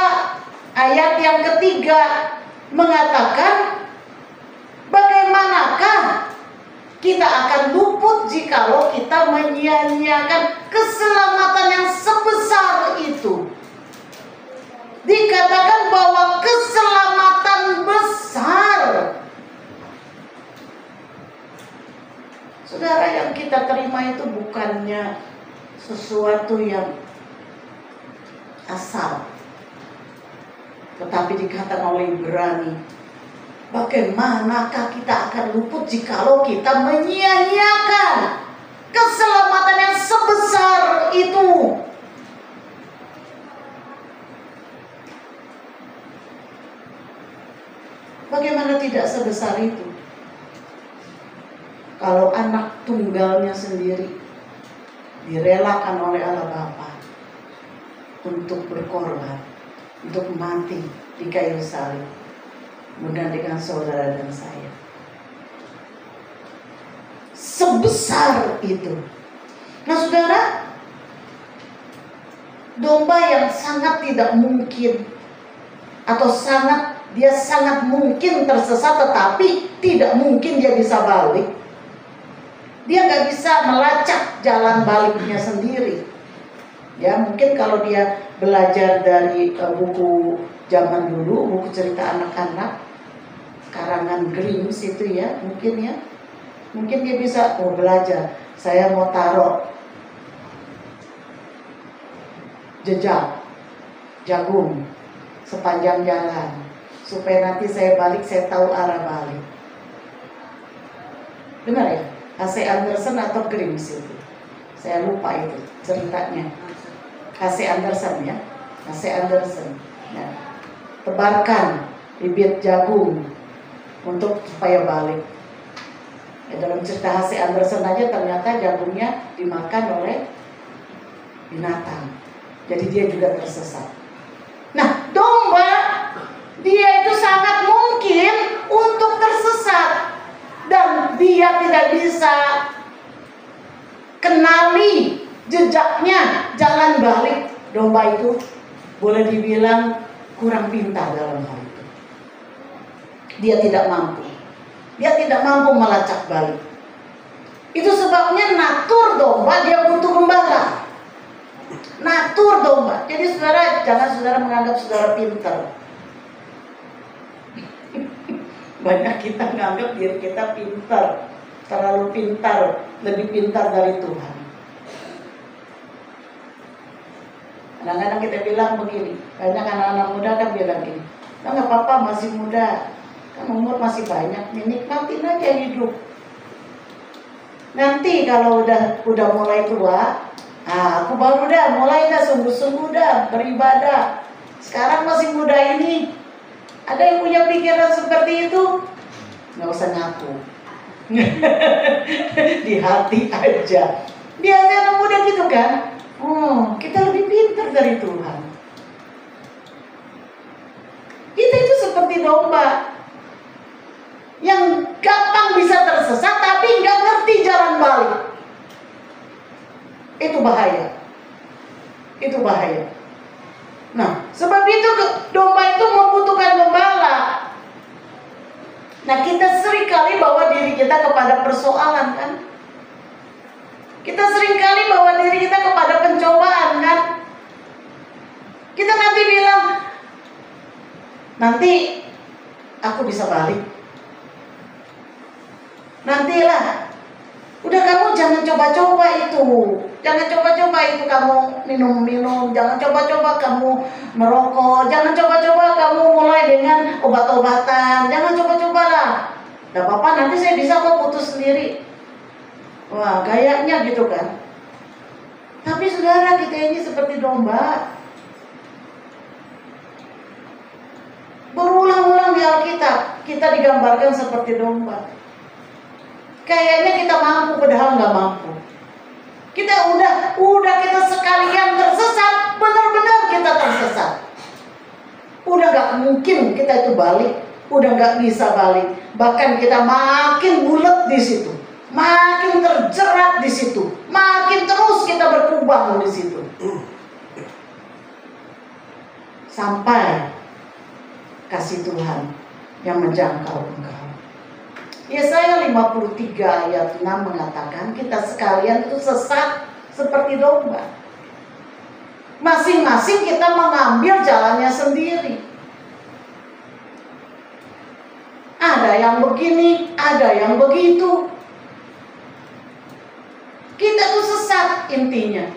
ayat yang ketiga mengatakan, bagaimanakah kita akan luput jikalau kita menyia-nyiakan keselamatan yang sebesar itu. Dikatakan bahwa keselamatan besar. Saudara, yang kita terima itu bukannya sesuatu yang asal. Tetapi dikatakan oleh Ibrani, bagaimanakah kita akan luput jikalau kita menyia-nyiakan keselamatan yang sebesar itu. Bagaimana tidak sebesar itu? Kalau anak tunggalnya sendiri direlakan oleh Allah Bapa untuk berkorban, untuk mati di kayu salib menggantikan saudara dan saya. Sebesar itu. Nah saudara, domba yang sangat tidak mungkin atau dia sangat mungkin tersesat, tetapi tidak mungkin dia bisa balik. Dia nggak bisa melacak jalan baliknya sendiri. Ya mungkin kalau dia belajar dari buku zaman dulu, buku cerita anak-anak karangan Grimm itu ya, mungkin dia bisa belajar. Saya mau taruh jejak jagung sepanjang jalan supaya nanti saya balik, saya tahu arah balik. Benar ya? H.C. Andersen atau Grimm itu? Saya lupa itu ceritanya. H.C. Andersen ya, H.C. Andersen. Nah, tebarkan bibit jagung untuk supaya balik. Ya, dalam cerita H.C. Andersen aja ternyata jagungnya dimakan oleh binatang. Jadi dia juga tersesat. Nah, domba dia itu sangat mungkin untuk tersesat dan dia tidak bisa kenali jejaknya jalan balik. Domba itu boleh dibilang kurang pintar dalam hal itu. Dia tidak mampu. Dia tidak mampu melacak balik. Itu sebabnya natur domba dia butuh gembala. Natur domba. Jadi saudara, jangan saudara menganggap saudara pintar. Banyak kita menganggap diri kita pintar, terlalu pintar, lebih pintar dari Tuhan. Kadang-kadang kita bilang begini, banyak anak-anak muda kan bilang gini, nggak apa-apa masih muda, kan umur masih banyak, nikmatin aja hidup. Nanti kalau udah mulai tua, aku baru mulai sungguh-sungguh beribadah. Sekarang masih muda ini. Ada yang punya pikiran seperti itu? Nggak usah ngaku. Di hati aja. Biasanya anak muda gitu kan. Kita lebih pintar dari Tuhan. Kita itu seperti domba yang gampang bisa tersesat tapi nggak ngerti jalan balik. Itu bahaya. Itu bahaya. Nah, sebab itu domba itu membutuhkan gembala. Nah, kita seringkali bawa diri kita kepada persoalan kan? Kita seringkali bawa diri kita kepada pencobaan kan? Kita nanti bilang, nanti aku bisa balik. Nantilah. Udah kamu jangan coba-coba itu. Jangan coba-coba itu kamu minum-minum. Jangan coba-coba kamu merokok. Jangan coba-coba kamu mulai dengan obat-obatan. Jangan coba-coba lah. Gak apa-apa, nanti saya bisa kok putus sendiri. Wah, gayanya gitu kan. Tapi saudara, kita ini seperti domba. Berulang-ulang di Alkitab kita digambarkan seperti domba. Kayaknya kita mampu, padahal nggak mampu. Kita udah kita sekalian tersesat, benar-benar kita tersesat. Udah nggak mungkin kita itu balik, udah nggak bisa balik. Bahkan kita makin bulat di situ, makin terjerat di situ, makin terus kita berkubang di situ. Sampai kasih Tuhan yang menjangkau engkau. Yesaya 53 ayat 6 mengatakan kita sekalian itu sesat seperti domba. Masing-masing kita mengambil jalannya sendiri. Ada yang begini, ada yang begitu. Kita tuh sesat intinya.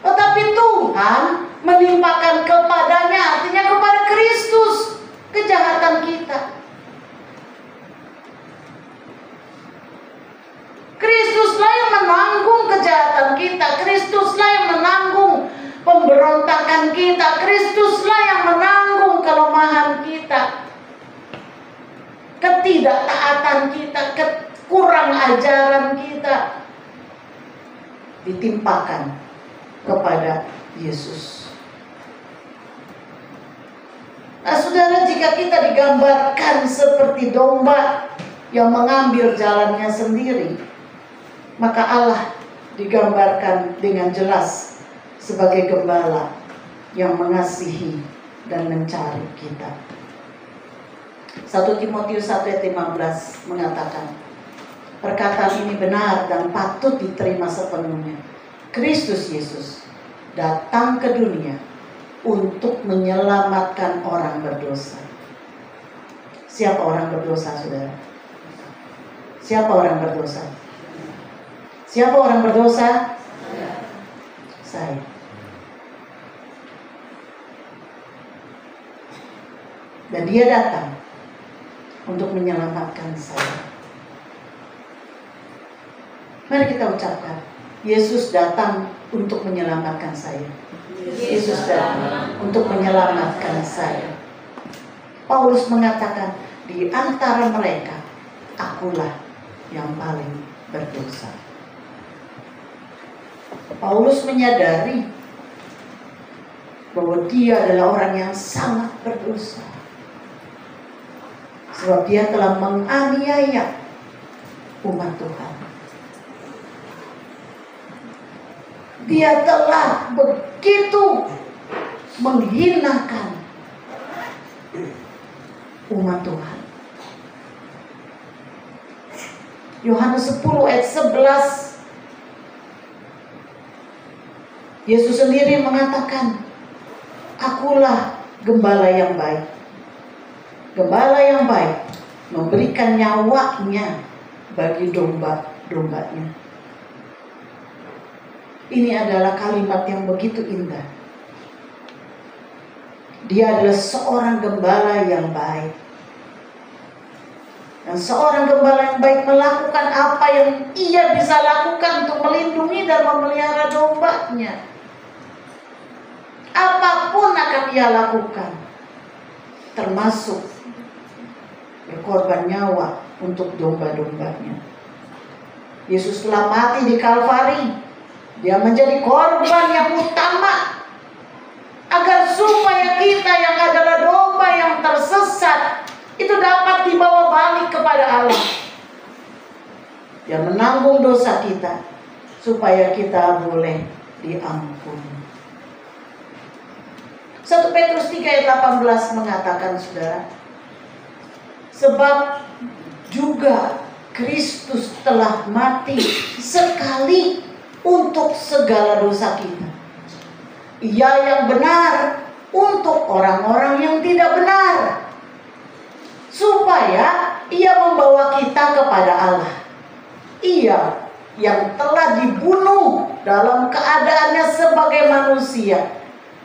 Tetapi Tuhan menimpakan kepadanya, artinya kepada Kristus, kejahatan kita. Kristuslah yang menanggung kejahatan kita. Kristuslah yang menanggung pemberontakan kita. Kristuslah yang menanggung kelemahan kita. ketidaktaatan kita, kurang ajaran kita ditimpakan kepada Yesus. Nah, saudara, jika kita digambarkan seperti domba yang mengambil jalannya sendiri, maka Allah digambarkan dengan jelas sebagai gembala yang mengasihi dan mencari kita. 1 Timotius 1 ayat 15 mengatakan, perkataan ini benar dan patut diterima sepenuhnya. Kristus Yesus datang ke dunia untuk menyelamatkan orang berdosa. Siapa orang berdosa, saudara? Siapa orang berdosa? Siapa orang berdosa? Saya. Dan dia datang untuk menyelamatkan saya. Mari kita ucapkan, Yesus datang untuk menyelamatkan saya. Yesus datang untuk menyelamatkan saya. Paulus mengatakan, di antara mereka, akulah yang paling berdosa. Paulus menyadari bahwa dia adalah orang yang sangat berdosa. Sebab dia telah menganiaya umat Tuhan. Dia telah begitu menghinakan umat Tuhan. Yohanes 10 ayat 11, Yesus sendiri mengatakan, akulah gembala yang baik. Gembala yang baik memberikan nyawanya bagi domba-dombanya. Ini adalah kalimat yang begitu indah. Dia adalah seorang gembala yang baik. Dan seorang gembala yang baik melakukan apa yang ia bisa lakukan untuk melindungi dan memelihara dombanya. Apapun akan ia lakukan, termasuk berkorban nyawa untuk domba-dombanya. Yesus telah mati di Kalvari. Dia menjadi korban yang utama agar supaya kita yang adalah domba yang tersesat itu dapat dibawa balik kepada Allah. Dia menanggung dosa kita supaya kita boleh diampuni. 1 Petrus 3 ayat 18 mengatakan, saudara, sebab juga Kristus telah mati sekali untuk segala dosa kita. Ia yang benar untuk orang-orang yang tidak benar, supaya ia membawa kita kepada Allah. Ia yang telah dibunuh dalam keadaannya sebagai manusia,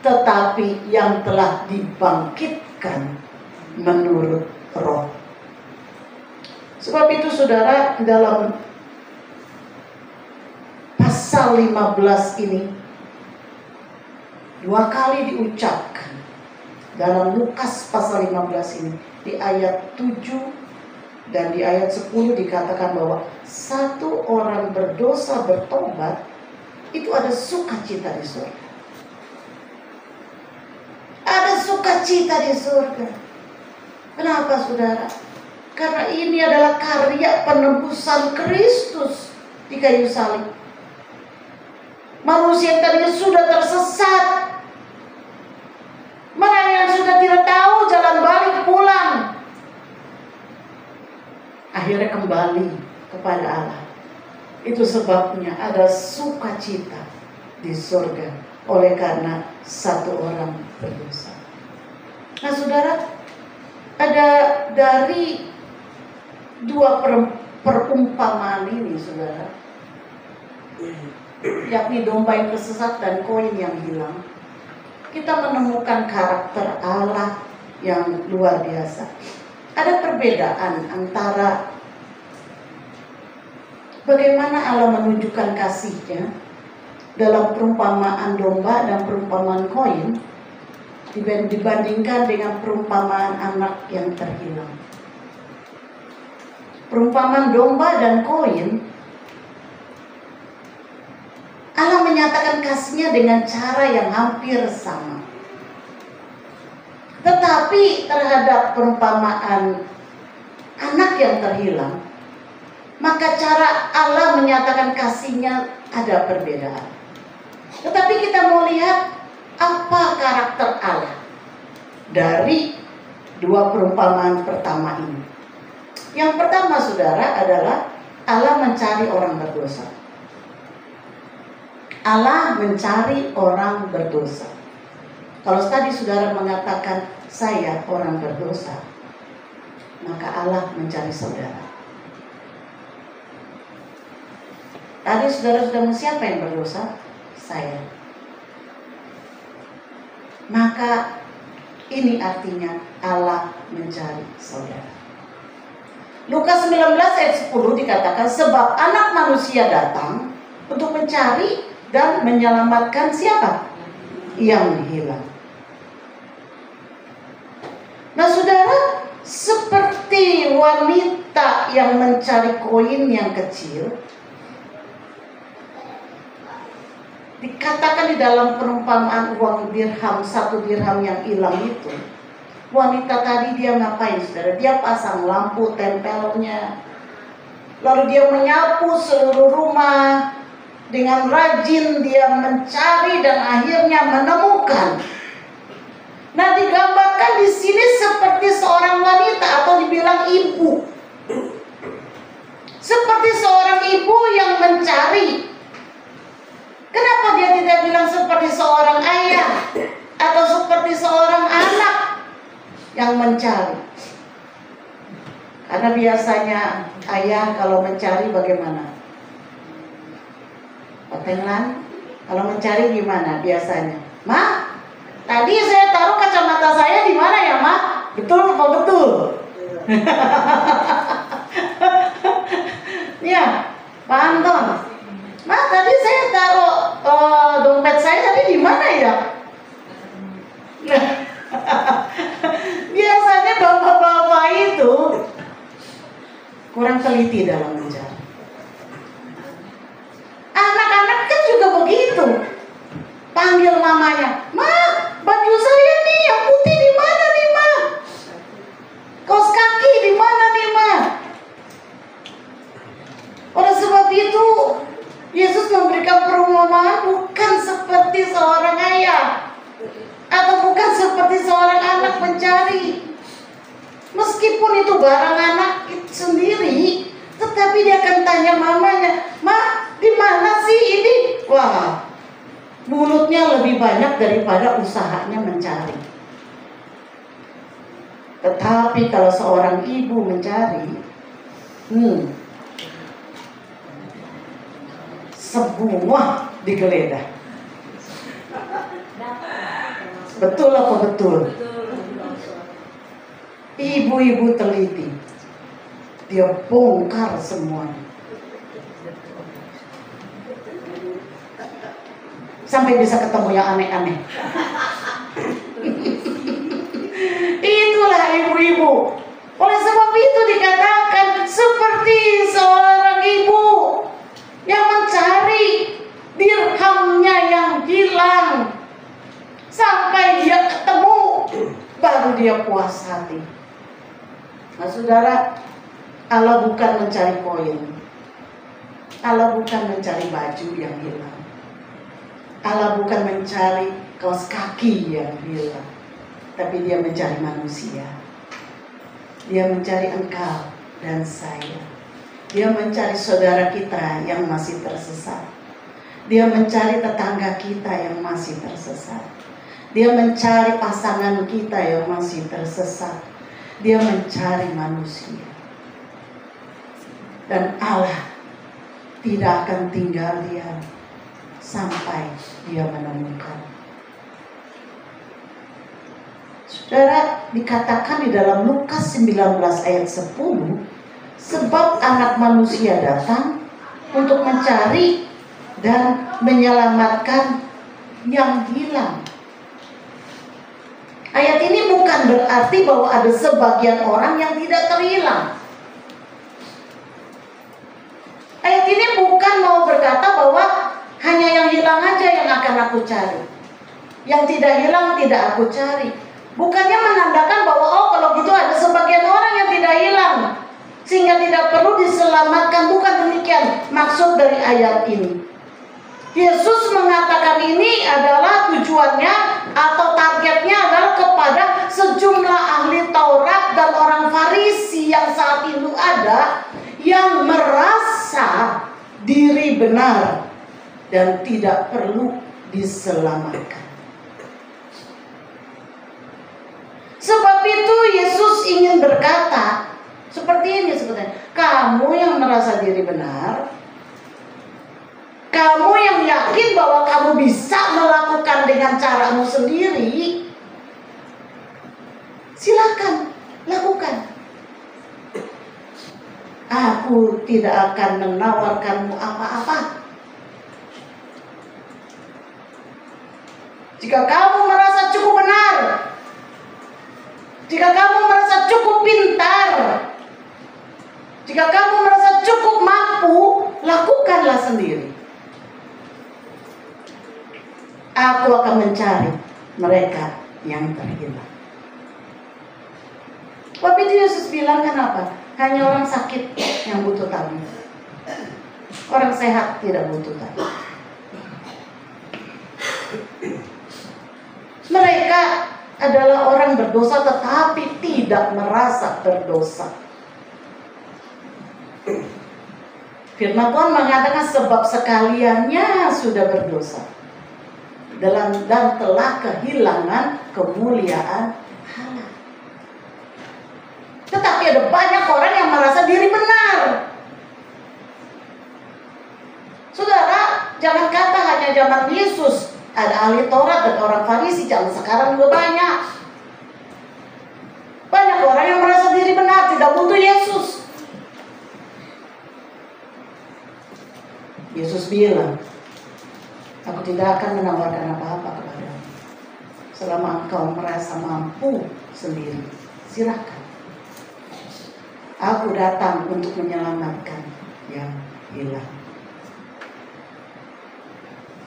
tetapi yang telah dibangkitkan menurut roh. Sebab itu, saudara, dalam pasal 15 ini dua kali diucapkan dalam Lukas pasal 15 ini. Di ayat 7 dan di ayat 10 dikatakan bahwa satu orang berdosa bertobat, itu ada sukacita di surga. Ada sukacita di surga. Kenapa, saudara? Karena ini adalah karya penebusan Kristus di kayu salib. Manusia yang tadinya sudah tersesat, mereka yang sudah tidak tahu jalan balik pulang, akhirnya kembali kepada Allah. Itu sebabnya ada sukacita di surga oleh karena satu orang berdosa. Nah, saudara, ada dari dua perumpamaan ini, saudara, yakni domba yang tersesat dan koin yang hilang, kita menemukan karakter Allah yang luar biasa. Ada perbedaan antara bagaimana Allah menunjukkan kasih-Nya dalam perumpamaan domba dan perumpamaan koin dibandingkan dengan perumpamaan anak yang terhilang. perumpamaan domba dan koin, Allah menyatakan kasih-Nya dengan cara yang hampir sama. Tetapi terhadap perumpamaan anak yang terhilang, maka cara Allah menyatakan kasih-Nya ada perbedaan. Tetapi kita mau lihat apa karakter Allah dari dua perumpamaan pertama ini. Yang pertama, saudara, adalah Allah mencari orang berdosa. Allah mencari orang berdosa. Kalau tadi saudara mengatakan saya orang berdosa, maka Allah mencari saudara. Tadi saudara sudah siapa yang berdosa? Saya. Maka ini artinya Allah mencari saudara. Lukas 19 ayat 10 dikatakan, sebab anak manusia datang untuk mencari dan menyelamatkan siapa? Yang hilang. Nah saudara, seperti wanita yang mencari koin yang kecil, dikatakan di dalam perumpamaan uang dirham, 1 dirham yang hilang itu, wanita tadi dia ngapain saudara? Dia pasang lampu tempelnya, lalu dia menyapu seluruh rumah, dengan rajin dia mencari dan akhirnya menemukan. Nah, digambarkan di sini seperti seorang wanita atau dibilang ibu. Seperti seorang ibu yang mencari. Kenapa dia tidak bilang seperti seorang ayah atau seperti seorang anak yang mencari? Karena biasanya ayah kalau mencari bagaimana? Otengan, kalau mencari gimana biasanya? Ma, tadi saya taruh kacamata saya di mana ya, Ma? Betul apa betul? Ya, Pak Anton. Ma, tadi saya taruh dompet saya tadi di mana ya? Biasanya bapak-bapak itu kurang teliti dalam mencari. Anak-anak kan juga begitu. Panggil mamanya, Ma, baju saya nih yang putih di mana nih, Ma? Kaos kaki di mana nih, Ma? Oleh sebab itu, Yesus memberikan perumpamaan bukan seperti seorang ayah atau bukan seperti seorang anak mencari. Meskipun itu barang anak itu sendiri, tetapi dia akan tanya mamanya, Ma, di mana sih ini? Wah, mulutnya lebih banyak daripada usahanya mencari. Tetapi kalau seorang ibu mencari, semua digeledah. Betul apa betul? Ibu-ibu teliti. Dia bongkar semuanya. Sampai bisa ketemu yang aneh-aneh. Itulah ibu-ibu. Oleh sebab itu dikatakan seperti seorang ibu yang mencari dirhamnya yang hilang. Sampai dia ketemu, baru dia puas hati. Nah saudara, Allah bukan mencari koin. Allah bukan mencari baju yang hilang. Allah bukan mencari kaos kaki yang hilang, tapi dia mencari manusia. Dia mencari engkau dan saya. Dia mencari saudara kita yang masih tersesat. Dia mencari tetangga kita yang masih tersesat. Dia mencari pasangan kita yang masih tersesat. Dia mencari manusia. Dan Allah tidak akan tinggal diam sampai dia menemukan. Saudara, dikatakan di dalam Lukas 19 ayat 10, sebab anak manusia datang untuk mencari dan menyelamatkan yang hilang. Ayat ini bukan berarti bahwa ada sebagian orang yang tidak terhilang. Hanya yang hilang aja yang akan aku cari. Yang tidak hilang tidak aku cari. Bukannya menandakan bahwa oh kalau gitu ada sebagian orang yang tidak hilang sehingga tidak perlu diselamatkan. Bukan demikian maksud dari ayat ini. Yesus mengatakan ini adalah tujuannya atau targetnya adalah kepada sejumlah ahli Taurat dan orang Farisi yang saat itu ada, yang merasa diri benar dan tidak perlu diselamatkan. Sebab itu Yesus ingin berkata seperti ini sebetulnya. Kamu yang merasa diri benar, kamu yang yakin bahwa kamu bisa melakukan dengan caramu sendiri, silakan lakukan. Aku tidak akan menawarkanmu apa-apa. Jika kamu merasa cukup benar, jika kamu merasa cukup pintar, jika kamu merasa cukup mampu, lakukanlah sendiri. Aku akan mencari mereka yang terhilang. Sebab itu Yesus bilang kenapa? Hanya orang sakit yang butuh tabib. Orang sehat tidak butuh tabib. Mereka adalah orang berdosa tetapi tidak merasa berdosa. Firman Tuhan mengatakan sebab sekaliannya sudah berdosa dan telah kehilangan kemuliaan Allah. Tetapi ada banyak orang yang merasa diri benar. Saudara, jangan kata hanya zaman Yesus ada ahli Taurat dan orang Farisi, zaman sekarang juga banyak. Banyak orang yang merasa diri benar, tidak butuh Yesus. Yesus bilang, aku tidak akan menawarkan apa-apa kepadamu. Selama engkau merasa mampu sendiri, silakan. Aku datang untuk menyelamatkan yang hilang.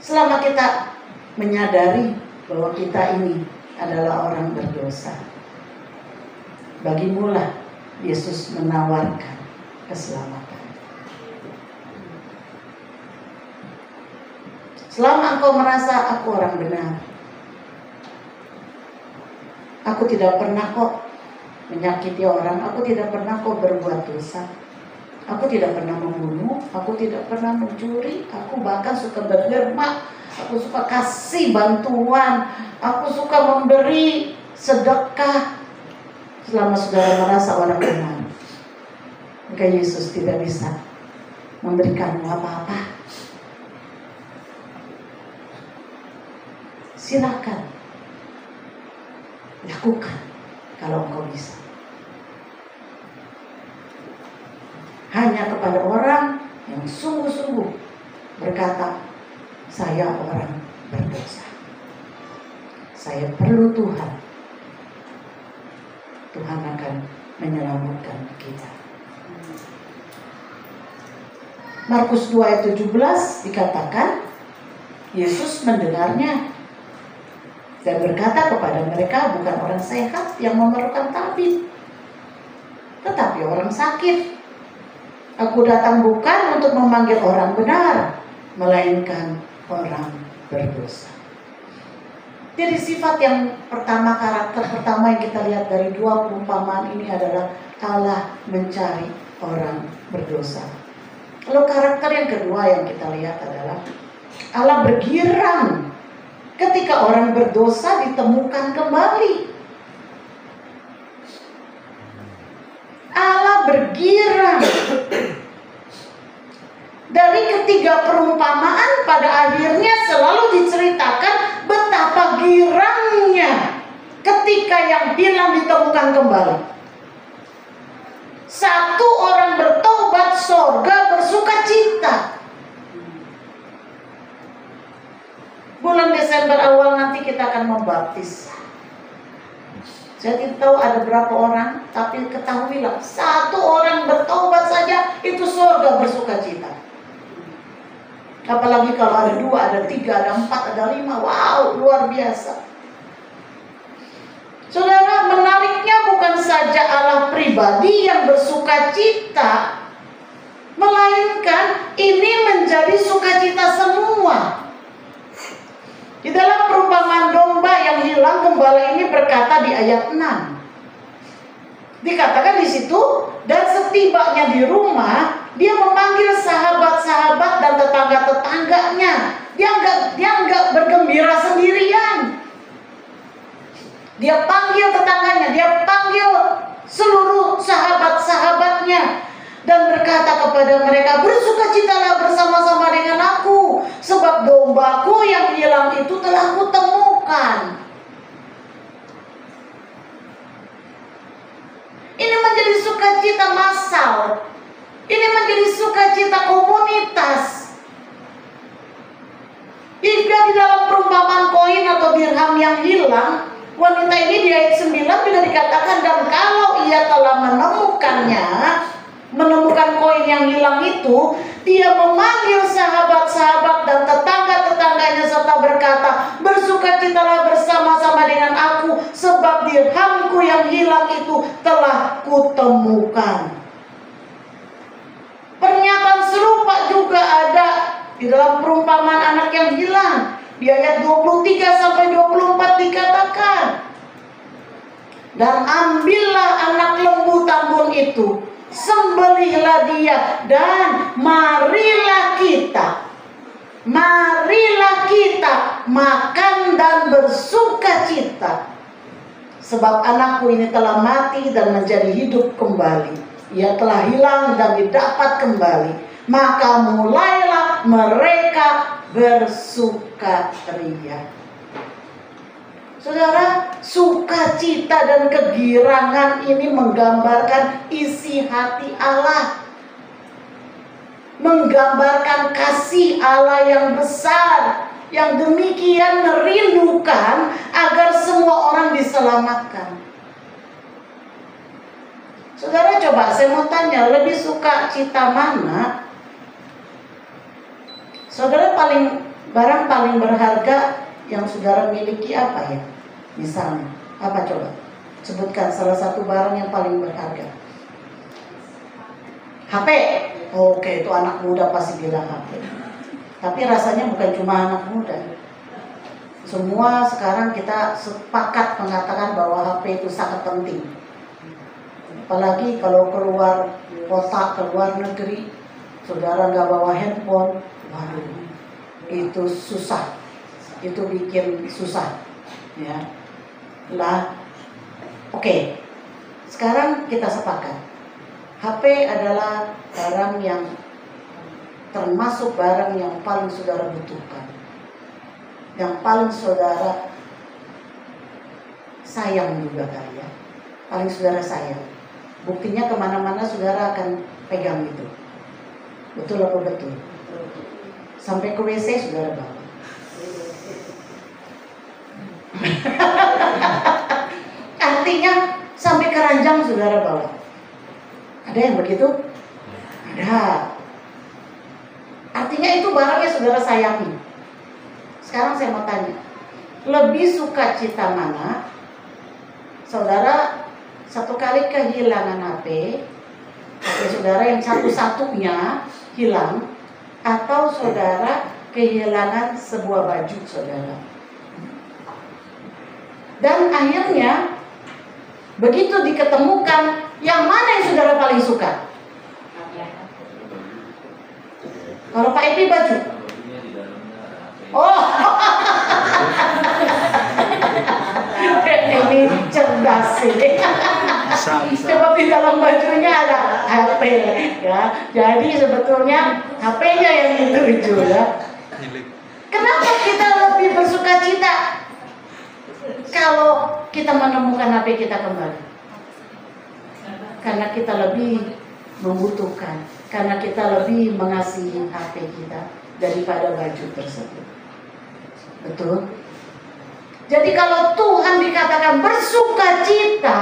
Selama kita menyadari bahwa kita ini adalah orang berdosa, bagimulah Yesus menawarkan keselamatan. Selama engkau merasa aku orang benar, aku tidak pernah kok menyakiti orang, aku tidak pernah kok berbuat dosa, aku tidak pernah membunuh, aku tidak pernah mencuri, aku bahkan suka berderma, aku suka kasih bantuan, aku suka memberi sedekah. Selama saudara merasa orang benar, maka Yesus tidak bisa memberikanmu apa-apa. Silakan lakukan kalau engkau bisa. Hanya kepada orang yang sungguh-sungguh berkata, saya orang berdosa, saya perlu Tuhan. Tuhan akan menyelamatkan kita. Markus 2 ayat 17 dikatakan, Yesus mendengarnya dan berkata kepada mereka, bukan orang sehat yang memerlukan tabib, tetapi orang sakit. Aku datang bukan untuk memanggil orang benar, melainkan orang berdosa. Jadi sifat yang pertama, karakter pertama yang kita lihat dari dua perumpamaan ini adalah Allah mencari orang berdosa. Lalu karakter yang kedua yang kita lihat adalah Allah bergirang ketika orang berdosa ditemukan kembali. Allah bergirang. Dari ketiga perumpamaan pada akhirnya selalu diceritakan betapa girangnya ketika yang hilang ditemukan kembali. Satu orang bertobat, sorga bersuka cita. Bulan Desember awal nanti kita akan membaptis. Saya tidak tahu ada berapa orang, tapi ketahuilah, satu orang bertobat saja itu sorga bersuka cita. Apalagi kalau ada 2, ada 3, ada 4, ada 5. Wow, luar biasa. Saudara, menariknya bukan saja Allah pribadi yang bersuka cita, melainkan ini menjadi sukacita semua. Di dalam perumpamaan domba yang hilang, gembala ini berkata di ayat 6. Dikatakan di situ, dan setibanya di rumah, dia memanggil sahabat-sahabat dan tetangga-tetangganya. Dia enggak bergembira sendirian. Dia panggil tetangganya, dia panggil seluruh sahabat-sahabatnya dan berkata kepada mereka, bersukacitalah bersama-sama dengan aku, sebab dombaku yang hilang itu telah kutemukan. Ini menjadi sukacita massal. Ini menjadi sukacita komunitas. Hingga di dalam perumpamaan koin atau dirham yang hilang, wanita ini di ayat 9 bila dikatakan, dan kalau ia telah menemukan koin yang hilang itu, dia memanggil sahabat-sahabat dan tetangga-tetangganya serta berkata, bersukacitalah bersama-sama dengan aku, sebab dirhamku yang hilang itu telah kutemukan. Pernyataan serupa juga ada di dalam perumpamaan anak yang hilang. Di ayat 23 sampai 24 dikatakan, dan ambillah anak lembu tambun itu, sembelihlah dia, dan marilah kita makan dan bersukacita, sebab anakku ini telah mati dan menjadi hidup kembali. Ia telah hilang dan didapat kembali. Maka mulailah mereka bersukaria. Saudara, sukacita dan kegirangan ini menggambarkan isi hati Allah, menggambarkan kasih Allah yang besar, yang demikian merindukan agar semua orang diselamatkan. Saudara, coba saya mau tanya, lebih suka cita mana? Saudara, barang paling berharga yang saudara miliki apa ya? Misalnya, apa coba? Sebutkan salah satu barang yang paling berharga. HP. Oke, itu anak muda pasti bilang HP. Tapi rasanya bukan cuma anak muda. Semua sekarang kita sepakat mengatakan bahwa HP itu sangat penting. Apalagi kalau keluar kota, keluar negeri, saudara nggak bawa handphone, waduh, itu susah. Itu bikin susah, ya. Oke. Sekarang kita sepakat, HP adalah barang yang termasuk barang yang paling saudara butuhkan, yang paling saudara sayang juga kali ya, paling saudara sayang. Buktinya kemana-mana saudara akan pegang itu. Betul apa betul? Sampai ke WC saudara bawa. Artinya sampai ke ranjang saudara bawa. Ada yang begitu? Ada. Artinya itu barang yang saudara sayangi. Sekarang saya mau tanya, lebih suka cita mana? Saudara satu kali kehilangan HP saudara yang satu-satunya hilang, atau saudara kehilangan sebuah baju saudara. Dan akhirnya begitu diketemukan, yang mana yang saudara paling suka? Kalau Pak Epi baju. Oh, ini cerdas ini. Sebab di dalam bajunya ada HP, ya. Jadi sebetulnya HP-nya yang dituju, ya. Kenapa kita lebih bersukacita kalau kita menemukan HP kita kembali? Karena kita lebih membutuhkan, karena kita lebih mengasihi HP kita daripada baju tersebut. Betul? Jadi kalau Tuhan dikatakan bersukacita,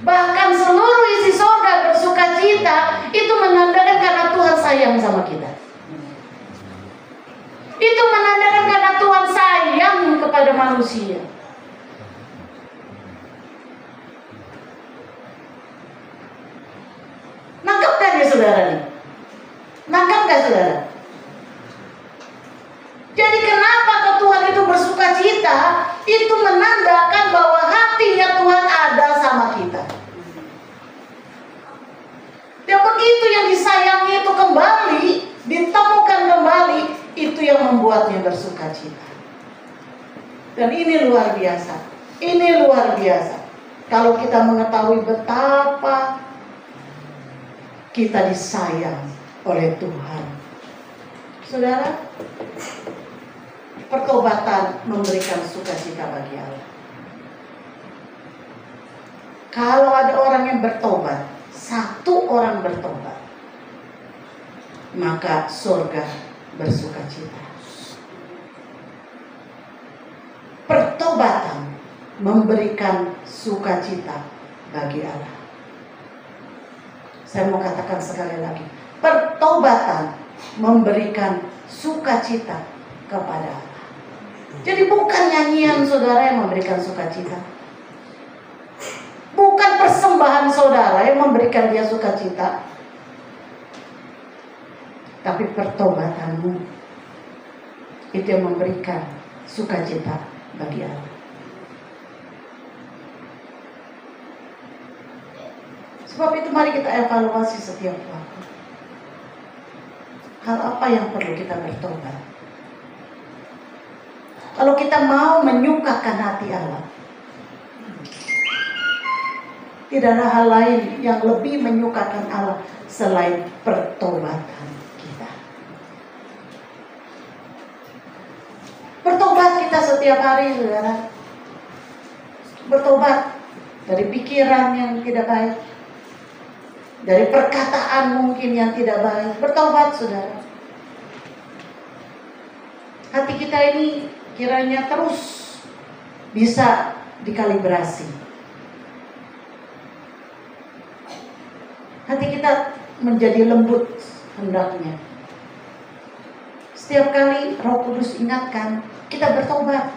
bahkan seluruh isi surga bersukacita, itu menandakan karena Tuhan sayang sama kita. Itu menandakan karena Tuhan sayang kepada manusia. Nangkap kan ya saudara nih? Nangkap gak saudara? Jadi kenapa ke Tuhan itu bersuka cita? Itu menandakan bahwa hatinya Tuhan ada sama kita. Dan begitu yang disayangi itu kembali, ditemukan kembali, itu yang membuatnya bersuka cita. Dan ini luar biasa. Ini luar biasa. Kalau kita mengetahui betapa kita disayang oleh Tuhan. Saudara, pertobatan memberikan sukacita bagi Allah. Kalau ada orang yang bertobat, satu orang bertobat, maka surga bersukacita. Pertobatan memberikan sukacita bagi Allah. Saya mau katakan sekali lagi, pertobatan memberikan sukacita kepada Allah. Jadi bukan nyanyian saudara yang memberikan sukacita, bukan persembahan saudara yang memberikan dia sukacita, tapi pertobatanmu itu yang memberikan sukacita bagi Allah. Sebab itu mari kita evaluasi setiap waktu. Hal apa yang perlu kita bertobat? Kalau kita mau menyukakan hati Allah, tidak ada hal lain yang lebih menyukakan Allah selain pertobatan kita. Bertobat kita setiap hari, saudara. Bertobat dari pikiran yang tidak baik, dari perkataan mungkin yang tidak baik. Bertobat, saudara. Hati kita ini kiranya terus bisa dikalibrasi. Hati kita menjadi lembut hendaknya. Setiap kali Roh Kudus ingatkan, kita bertobat.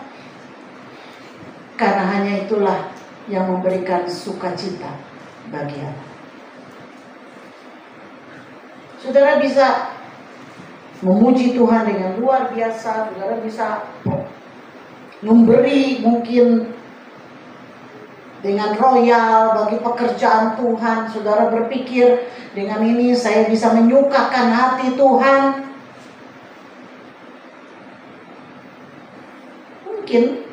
Karena hanya itulah yang memberikan sukacita bagi Allah. Saudara bisa memuji Tuhan dengan luar biasa. Saudara bisa memberi mungkin dengan royal bagi pekerjaan Tuhan. Saudara berpikir, dengan ini saya bisa menyukakan hati Tuhan. Mungkin,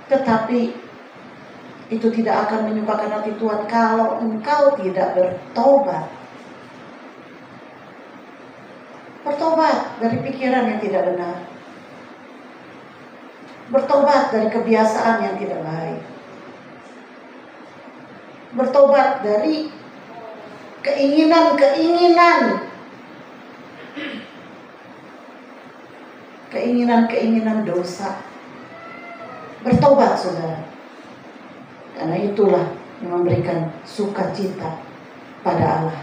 tetapi itu tidak akan menyukakan hati Tuhan kalau engkau tidak bertobat. Bertobat dari pikiran yang tidak benar. Bertobat dari kebiasaan yang tidak baik. Bertobat dari keinginan dosa. Bertobat, saudara. Karena itulah yang memberikan sukacita pada Allah.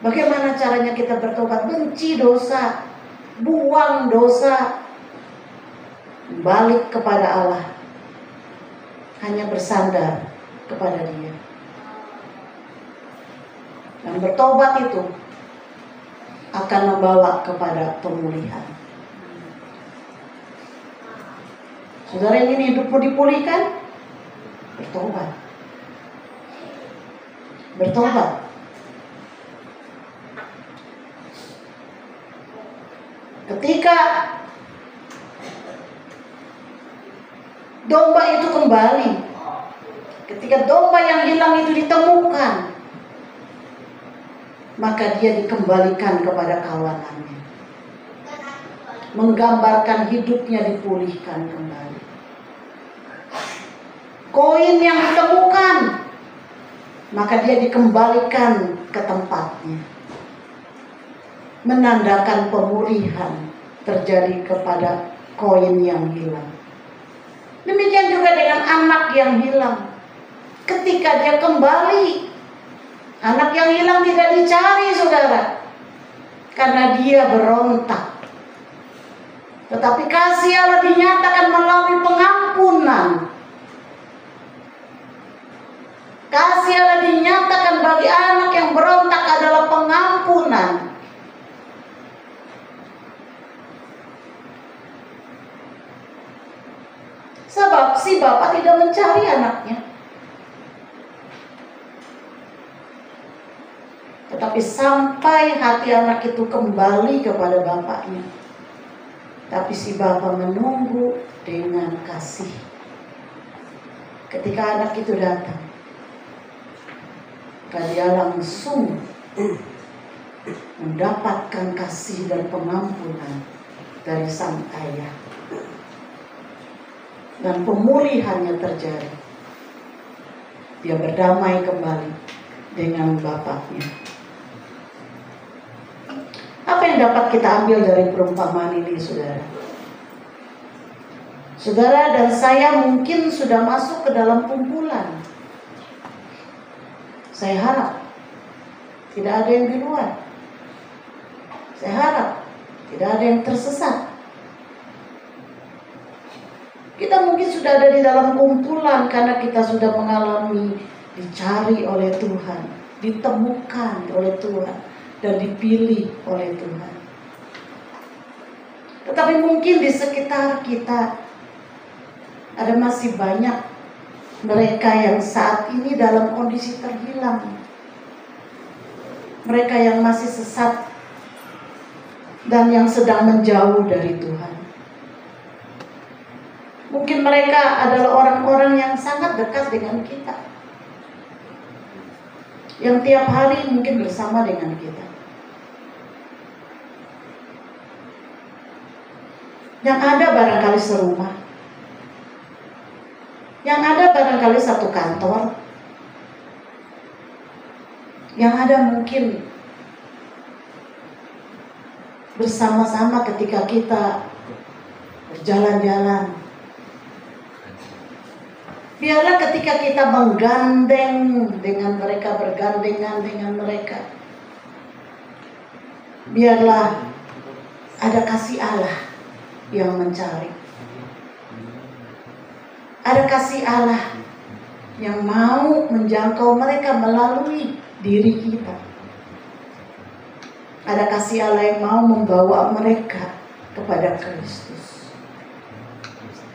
Bagaimana caranya kita bertobat? Benci dosa, buang dosa, balik kepada Allah, hanya bersandar kepada Dia. Dan bertobat itu akan membawa kepada pemulihan. Saudara ingin hidupmu dipulihkan? Bertobat. Bertobat. Ketika domba itu kembali, ketika domba yang hilang itu ditemukan, maka dia dikembalikan kepada kawanannya, menggambarkan hidupnya dipulihkan kembali. Koin yang ditemukan, maka dia dikembalikan ke tempatnya, menandakan pemulihan terjadi kepada koin yang hilang. Demikian juga dengan anak yang hilang. Ketika dia kembali, anak yang hilang tidak dicari, saudara, karena dia berontak Tetapi kasih Allah dinyatakan melalui pengampunan. Kasih Allah dinyatakan bagi anak yang berontak adalah pengampunan. Sebab si bapak tidak mencari anaknya, tetapi sampai hati anak itu kembali kepada bapaknya. Tapi si bapak menunggu dengan kasih. Ketika anak itu datang, dia langsung mendapatkan kasih dan pengampunan dari sang ayah. Dan pemulihannya terjadi. Dia berdamai kembali dengan bapaknya. Apa yang dapat kita ambil dari perumpamaan ini, saudara? Saudara dan saya mungkin sudah masuk ke dalam kumpulan. Saya harap tidak ada yang di luar. Saya harap tidak ada yang tersesat. Kita mungkin sudah ada di dalam kumpulan karena kita sudah mengalami dicari oleh Tuhan, ditemukan oleh Tuhan, dan dipilih oleh Tuhan. Tetapi mungkin di sekitar kita ada masih banyak mereka yang saat ini dalam kondisi terhilang. Mereka yang masih sesat dan yang sedang menjauh dari Tuhan. Mungkin mereka adalah orang-orang yang sangat dekat dengan kita, yang tiap hari mungkin bersama dengan kita, yang ada barangkali serumah, yang ada barangkali satu kantor, yang ada mungkin bersama-sama ketika kita berjalan-jalan. Biarlah ketika kita menggandeng dengan mereka, bergandengan dengan mereka, biarlah ada kasih Allah yang mencari. Ada kasih Allah yang mau menjangkau mereka melalui diri kita. Ada kasih Allah yang mau membawa mereka kepada Kristus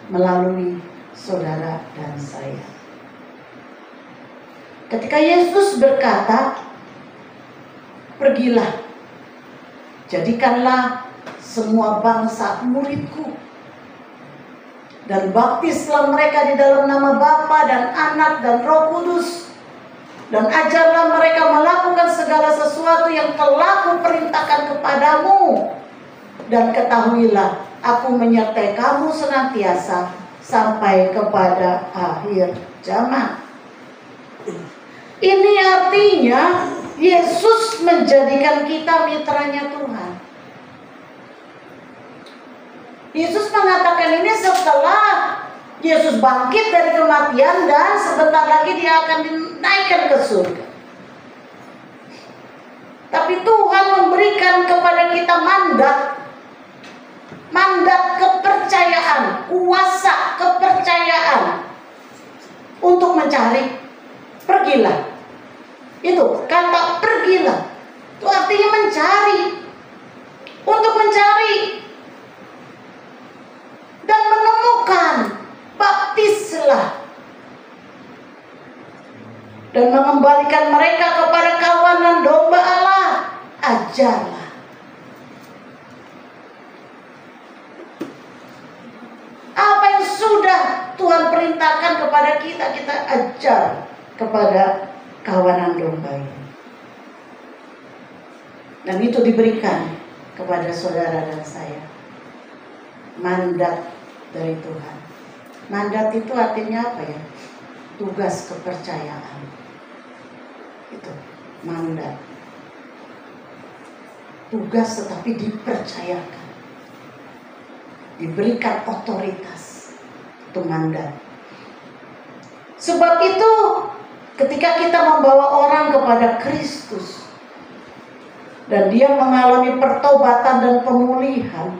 melalui saudara dan saya. Ketika Yesus berkata, "Pergilah, jadikanlah semua bangsa muridku, dan baptislah mereka di dalam nama Bapa dan Anak dan Roh Kudus, dan ajarlah mereka melakukan segala sesuatu yang telah kuperintahkan kepadamu, dan ketahuilah, aku menyertai kamu senantiasa sampai kepada akhir zaman." Ini artinya Yesus menjadikan kita mitranya Tuhan. Yesus mengatakan ini setelah Yesus bangkit dari kematian dan sebentar lagi dia akan dinaikkan ke surga. Tapi Tuhan memberikan kepada kita mandat kepercayaan, kuasa kepercayaan untuk mencari. Pergilah. Itu kata pergilah. Itu artinya mencari. Untuk mencari dan menemukan. Baptislah dan mengembalikan mereka kepada kawanan domba Allah. Ajarlah. Apa yang sudah Tuhan perintahkan kepada kita, kita ajar kepada kawanan domba ini. Dan itu diberikan kepada saudara dan saya. Mandat dari Tuhan. Mandat itu artinya apa ya? Tugas kepercayaan. Itu mandat. Tugas tetapi dipercayakan. Diberikan otoritas. Itu mandat. Sebab itu ketika kita membawa orang kepada Kristus dan dia mengalami pertobatan dan pemulihan,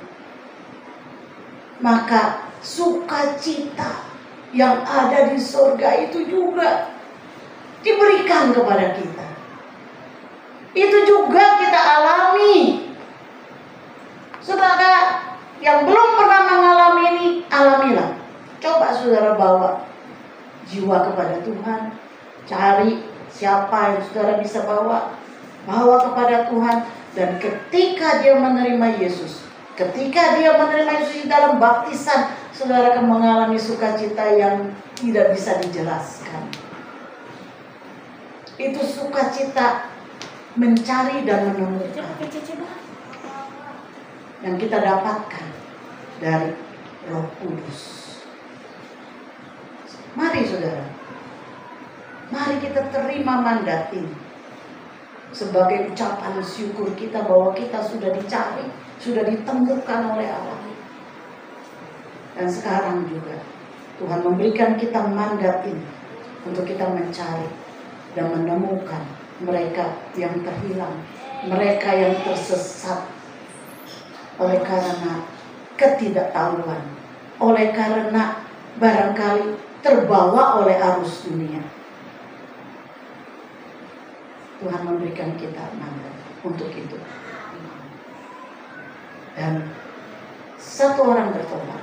maka sukacita yang ada di surga itu juga diberikan kepada kita. Itu juga kita alami. Saudara yang belum pernah mengalami ini, alamilah. Coba saudara bawa jiwa kepada Tuhan. Cari siapa yang saudara bisa bawa kepada Tuhan. Dan ketika dia menerima Yesus, ketika dia menerima Yesus di dalam baptisan, saudara akan mengalami sukacita yang tidak bisa dijelaskan. Itu sukacita mencari dan menemukan yang kita dapatkan dari Roh Kudus. Mari saudara, mari kita terima mandat ini sebagai ucapan syukur kita bahwa kita sudah dicari, sudah ditemukan oleh Allah. Dan sekarang juga Tuhan memberikan kita mandat ini untuk kita mencari dan menemukan mereka yang terhilang, mereka yang tersesat oleh karena ketidaktahuan, oleh karena barangkali terbawa oleh arus dunia. Tuhan memberikan kita mandat untuk itu. Dan satu orang bertobat,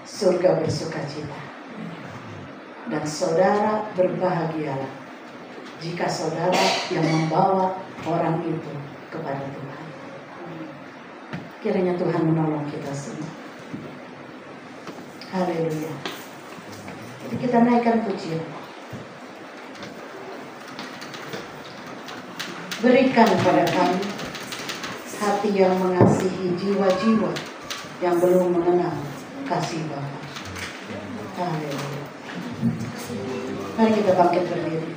surga bersukacita. Dan saudara berbahagialah jika saudara yang membawa orang itu kepada Tuhan. Kiranya Tuhan menolong kita semua. Haleluya. Jadi kita naikkan pujian. Berikan kepada kami hati yang mengasihi jiwa-jiwa yang belum mengenal kasih Bapa. Haleluya. Mari kita bangkit berdiri.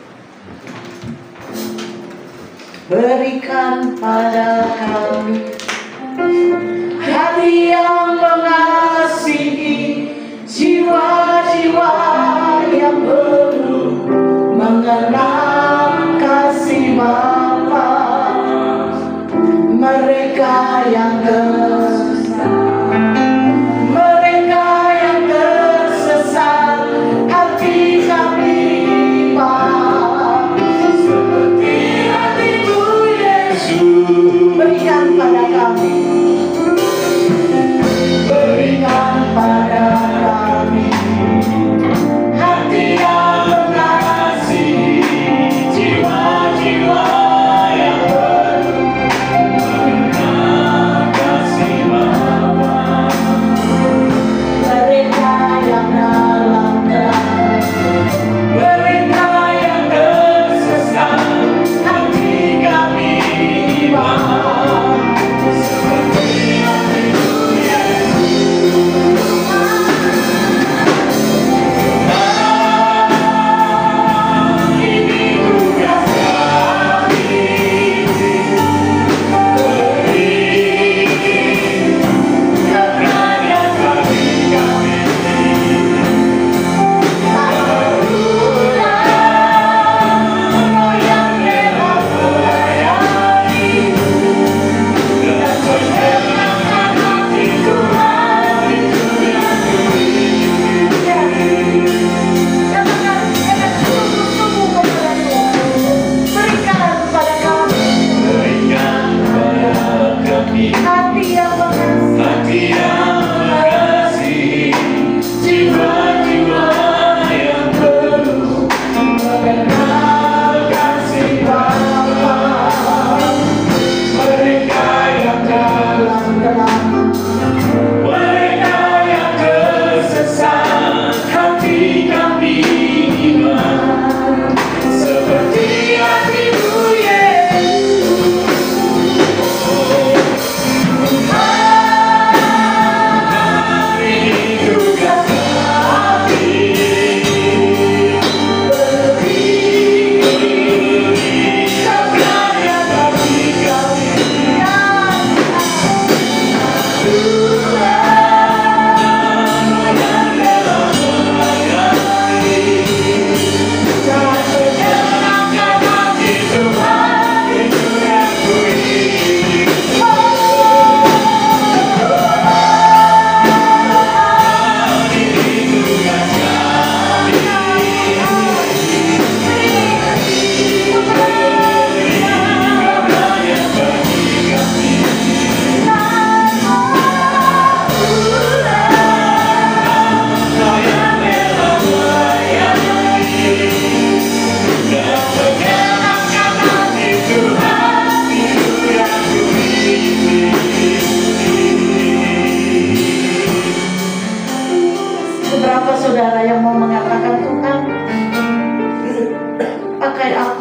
Berikan pada kami hati yang mengasihi jiwa-jiwa yang belum mengenal kasih Bapa. Mereka yang tersesat, hati kami Bapa, seperti hati-Mu Yesus. Berikan pada kami, berikan pada kami hati yang mengasihi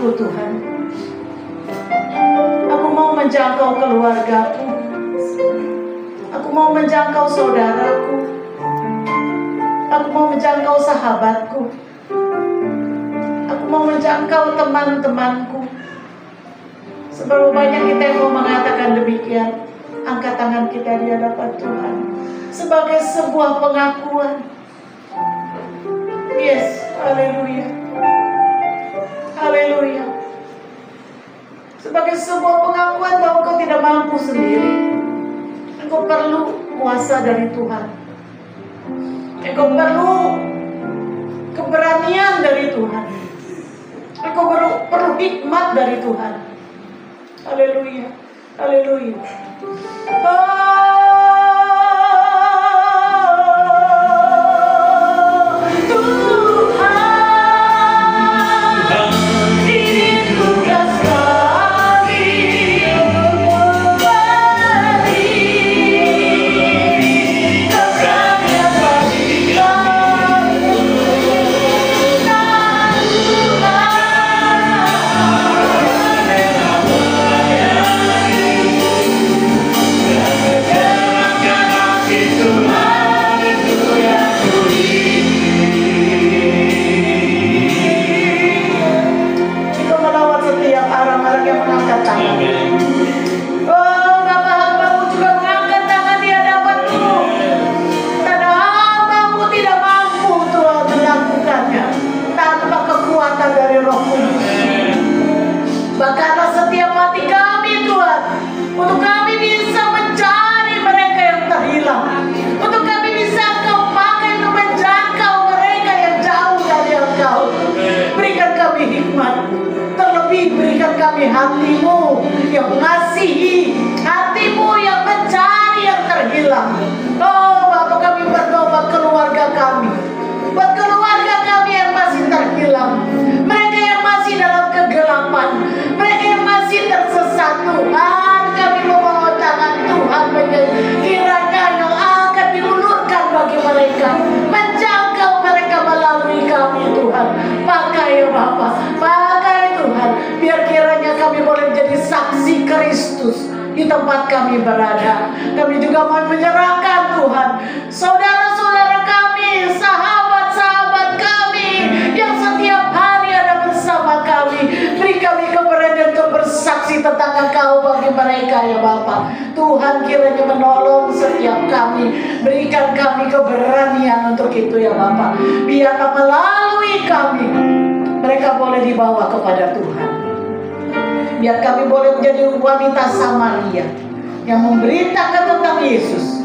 aku Tuhan. Aku mau menjangkau keluargaku. Aku mau menjangkau saudaraku. Aku mau menjangkau sahabatku. Aku mau menjangkau teman-temanku. Seberapa banyak kita yang mau mengatakan demikian? Angkat tangan kita di hadapan Tuhan sebagai sebuah pengakuan. Yes, haleluya. Haleluya. Sebagai sebuah pengakuan bahwa engkau tidak mampu sendiri. Engkau perlu kuasa dari Tuhan. Engkau perlu keberanian dari Tuhan. Engkau perlu hikmat dari Tuhan. Haleluya. Haleluya. Hatimu yang mengasihi, hatimu yang mencari yang terhilang. Oh Bapa, kami berdoa buat keluarga kami, buat keluarga kami yang masih terhilang, mereka yang masih dalam kegelapan, mereka yang masih tersesat. Tuhan, kami memohon tangan Tuhan, kiranya yang akan diulurkan bagi mereka, menjangkau mereka melalui kami Tuhan. Pakai ya Bapa, pakai Tuhan, biar kiranya kami boleh menjadi saksi Kristus di tempat kami berada. Kami juga mau menyerahkan Tuhan saudara-saudara kami, sahabat-sahabat kami yang setiap hari ada bersama kami. Beri kami keberanian untuk bersaksi tentang Engkau bagi mereka ya Bapa. Tuhan kiranya menolong setiap kami, berikan kami keberanian untuk itu ya Bapa. Biarlah melalui kami mereka boleh dibawa kepada Tuhan. Biar kami boleh menjadi wanita Samaria yang memberitakan tentang Yesus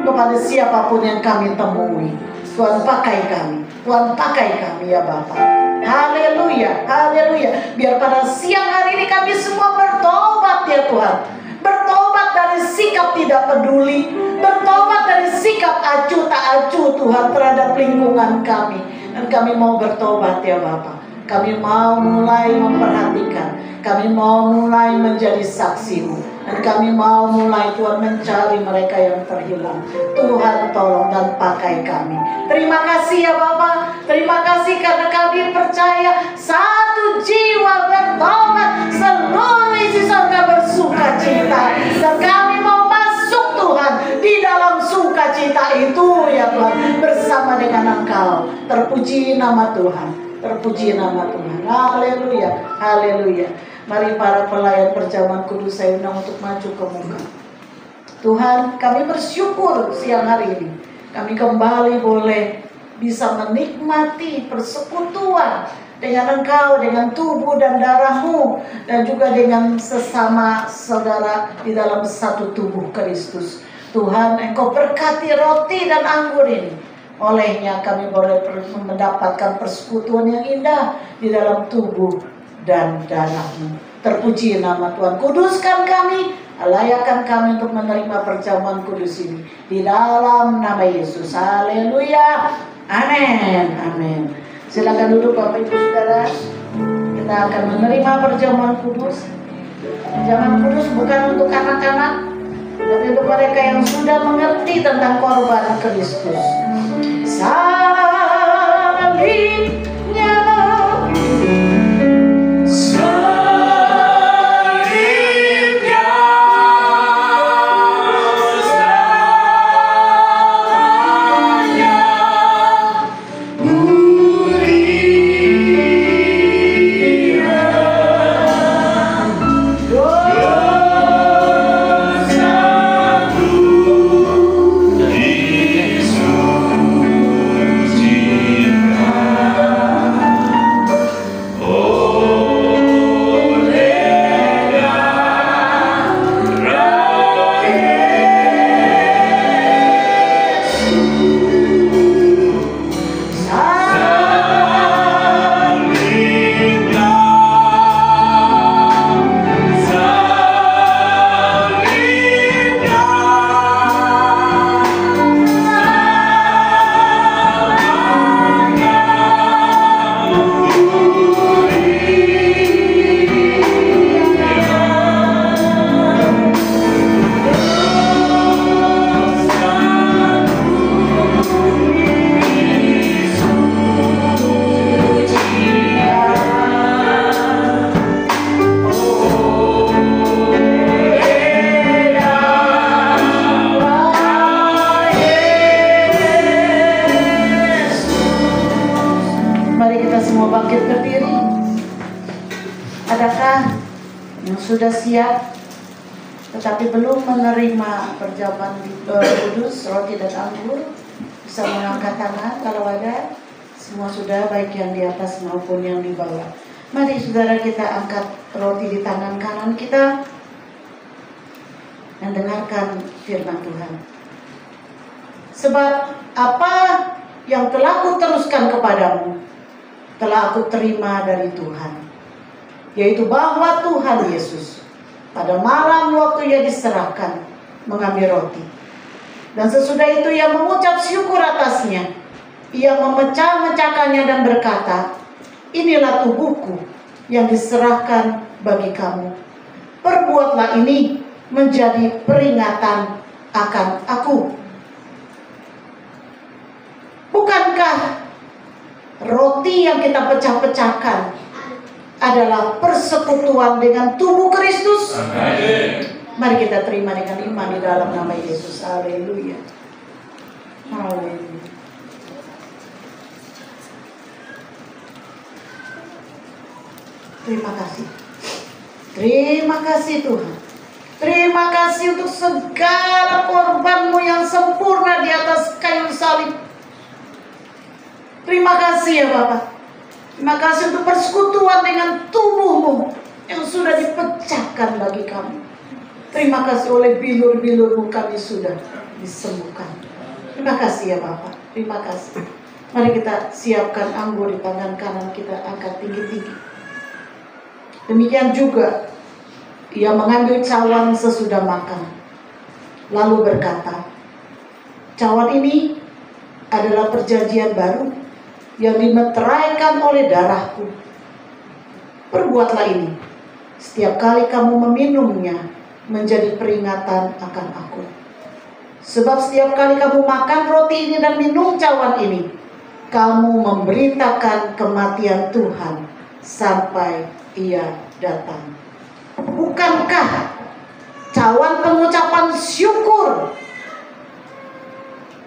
kepada siapapun yang kami temui. Tuhan pakai kami, Tuhan pakai kami ya Bapa. Haleluya, haleluya. Biar pada siang hari ini kami semua bertobat ya Tuhan. Bertobat dari sikap tidak peduli, bertobat dari sikap acuh tak acuh Tuhan terhadap lingkungan kami. Dan kami mau bertobat ya Bapa. Kami mau mulai memperhatikan, kami mau mulai menjadi saksi-Mu, dan kami mau mulai Tuhan mencari mereka yang terhilang. Tuhan tolong dan pakai kami. Terima kasih ya Bapa, terima kasih karena kami percaya satu jiwa bertobat, seluruh isi surga bersuka cita, dan kami mau masuk Tuhan di dalam sukacita itu ya Tuhan, bersama dengan Engkau. Terpuji nama Tuhan. Terpuji nama Tuhan. Haleluya, haleluya. Mari para pelayan perjamuan kudus saya undang untuk maju ke muka. Tuhan, kami bersyukur siang hari ini kami kembali boleh bisa menikmati persekutuan dengan Engkau, dengan tubuh dan darah-Mu, dan juga dengan sesama saudara di dalam satu tubuh Kristus. Tuhan, Engkau berkati roti dan anggur ini. Olehnya kami boleh mendapatkan persekutuan yang indah di dalam tubuh dan darah-Mu. Terpuji nama Tuhan. Kuduskan kami, layakan kami untuk menerima perjamuan kudus ini di dalam nama Yesus. Haleluya. Amin. Amin. Silakan duduk Bapak Ibu Saudara. Kita akan menerima perjamuan kudus. Perjamuan kudus bukan untuk anak-anak, tapi untuk mereka yang sudah mengerti tentang korban Kristus. Salibnya Adakah yang sudah siap tetapi belum menerima perjamuan kudus, roti dan anggur? Bisa mengangkat tangan kalau ada. Semua sudah, baik yang di atas maupun yang di bawah. Mari saudara kita angkat roti di tangan kanan kita dan dengarkan firman Tuhan. Sebab apa yang telah aku teruskan kepadamu telah aku terima dari Tuhan, yaitu bahwa Tuhan Yesus pada malam waktu ia diserahkan mengambil roti, dan sesudah itu ia mengucap syukur atasnya, ia memecah-mecahkannya dan berkata, inilah tubuhku yang diserahkan bagi kamu. Perbuatlah ini menjadi peringatan akan aku. Bukankah roti yang kita pecah-pecahkan adalah persekutuan dengan tubuh Kristus? Amin. Mari kita terima dengan iman di dalam nama Yesus. Haleluya. Haleluya. Terima kasih. Terima kasih Tuhan. Terima kasih untuk segala korban-Mu yang sempurna di atas kayu salib. Terima kasih ya Bapak. Terima kasih untuk persekutuan dengan tubuh-Mu yang sudah dipecahkan bagi kami. Terima kasih oleh bilur-bilur-Mu kami sudah disembuhkan. Terima kasih ya Bapak. Terima kasih. Mari kita siapkan anggur di tangan kanan kita, angkat tinggi-tinggi. Demikian juga ia mengambil cawan sesudah makan, lalu berkata, cawan ini adalah perjanjian baru yang dimeteraikan oleh darahku. Perbuatlah ini setiap kali kamu meminumnya menjadi peringatan akan aku. Sebab setiap kali kamu makan roti ini dan minum cawan ini, kamu memberitakan kematian Tuhan sampai ia datang. Bukankah cawan pengucapan syukur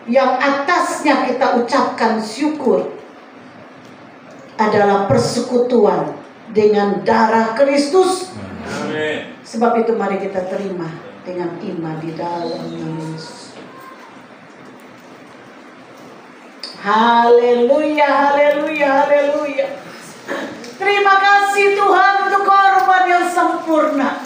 yang atasnya kita ucapkan syukur adalah persekutuan dengan darah Kristus? Amin. Sebab itu mari kita terima dengan iman di dalam nama Yesus. Haleluya, haleluya, haleluya. Terima kasih Tuhan untuk korban yang sempurna.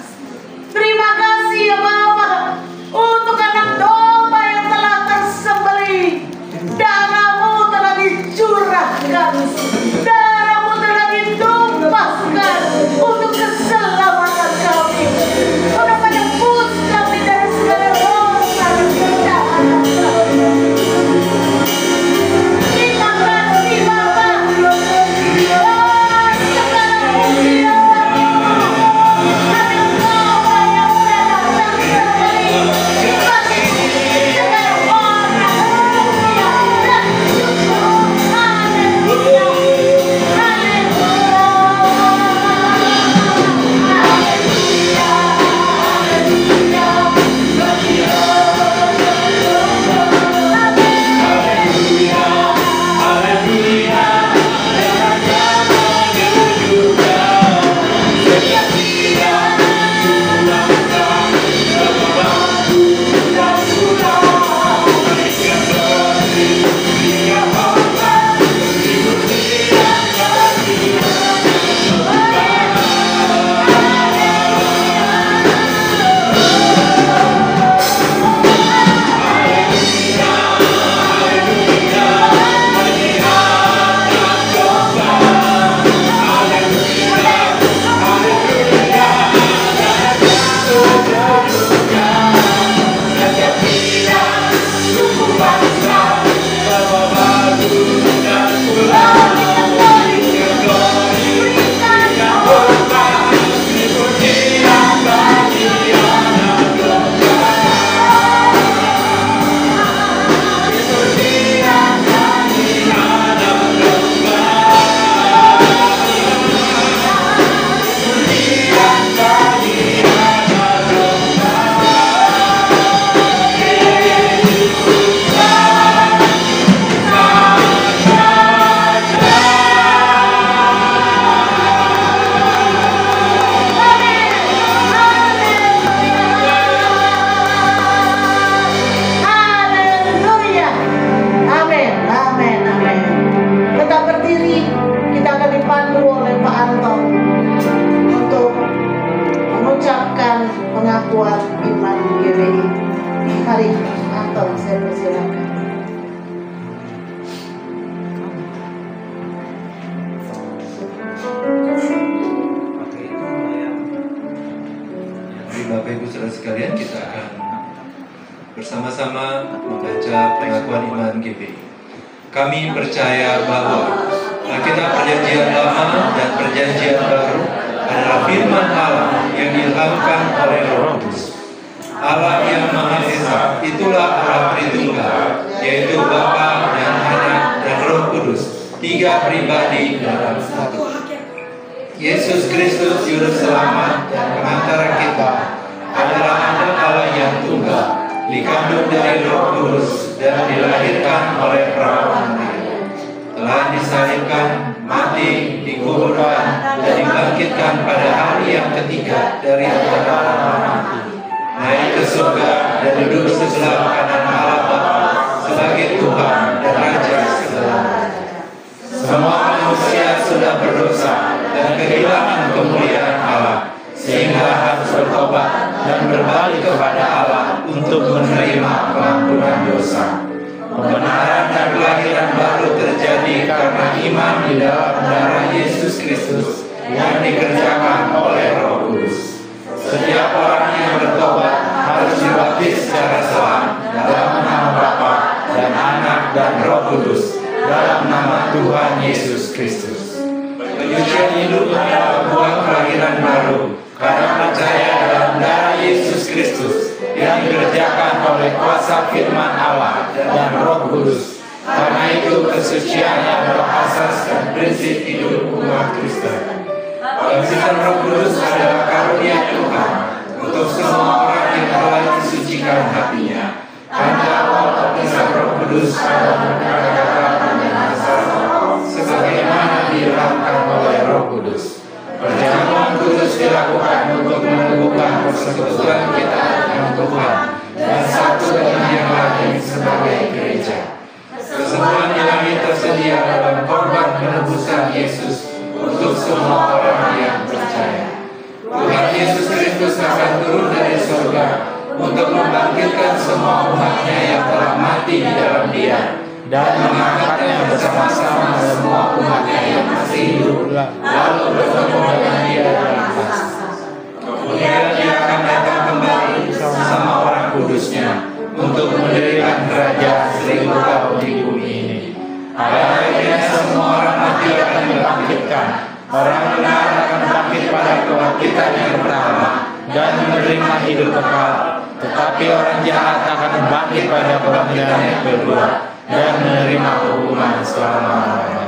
Terima kasih ya Bapa untuk anak domba yang telah tersembelih. Darah-Mu telah dicurahkan, darah-Mu telah ditumpahkan untuk keselamatan kami, untuk menebus kami dari segala dosa dan kejahatan kami. Terima kasih Bapa. Segala puji Persekutuan Iman GBI di hari ini. Anton, saya persilakan. Bapak Ibu Saudara sekalian, kita akan bersama-sama membaca pengakuan iman GBI. Kami percaya bahwa Alkitab Perjanjian Lama dan Perjanjian Baru adalah firman Allah yang diilhamkan oleh Roh Kudus. Allah yang Maha Esa, itulah Allah Tritunggal, yaitu Bapa dan Anak dan Roh Kudus, tiga pribadi dalam satu. Yesus Kristus Juru Selamat dan Pengantara kita adalah Anak Allah yang tunggal, dikandung dari Roh Kudus dan dilahirkan oleh perawan Maria. Telah disalibkan, mati, dikuburkan, dan dibangkitkan pada hari yang ketiga dari antara orang mati. Naik ke surga dan duduk sebelah kanan Allah Bapa sebagai Tuhan dan Raja segalanya. Semua manusia sudah berdosa dan kehilangan kemuliaan Allah, sehingga harus bertobat dan berbalik kepada Allah untuk menerima pengampunan dosa. Pembenaran dan kelahiran baru terjadi karena iman di dalam darah Yesus Kristus yang dikerjakan oleh Roh Kudus. Setiap orang yang bertobat harus dibaptis secara selam dalam nama Bapa dan Anak dan Roh Kudus, dalam nama Tuhan Yesus Kristus. Penyucian hidup adalah buah kelahiran baru karena percaya dalam darah Yesus Kristus yang dikerjakan oleh kuasa firman Allah dan Roh Kudus. Karena itu kesucian adalah asas dan prinsip hidup umat Kristen. Baptisan Roh Kudus adalah karunia Tuhan untuk semua orang yang telah disucikan hatinya. Tanda awal baptisan Roh Kudus adalah berkata-kata dengan asal sebagaimana diilhamkan oleh Roh Kudus. Perjamuan kudus dilakukan untuk meneguhkan persekutuan kita dengan Tuhan dan satu dengan yang lain sebagai gereja. Kesembuhan ilahi tersedia dalam korban penebusan Yesus untuk semua orang yang percaya. Tuhan Yesus Kristus akan turun dari surga untuk membangkitkan semua umatnya yang telah mati di dalam Dia dan mengangkatnya bersama-sama semua umatnya yang masih hidup, lalu bertemu dengan Dia dalam tahta. Kemudian Dia akan datang kembali bersama orang kudusnya untuk mendirikan kerajaan 1000 tahun di bumi ini. Pada akhirnya semua orang mati akan dibangkitkan. Orang benar akan bangkit pada kebangkitan yang pertama dan menerima hidup kekal. Tetapi orang jahat akan bangkit pada kebangkitan yang kedua dan menerima hukuman selama-lamanya.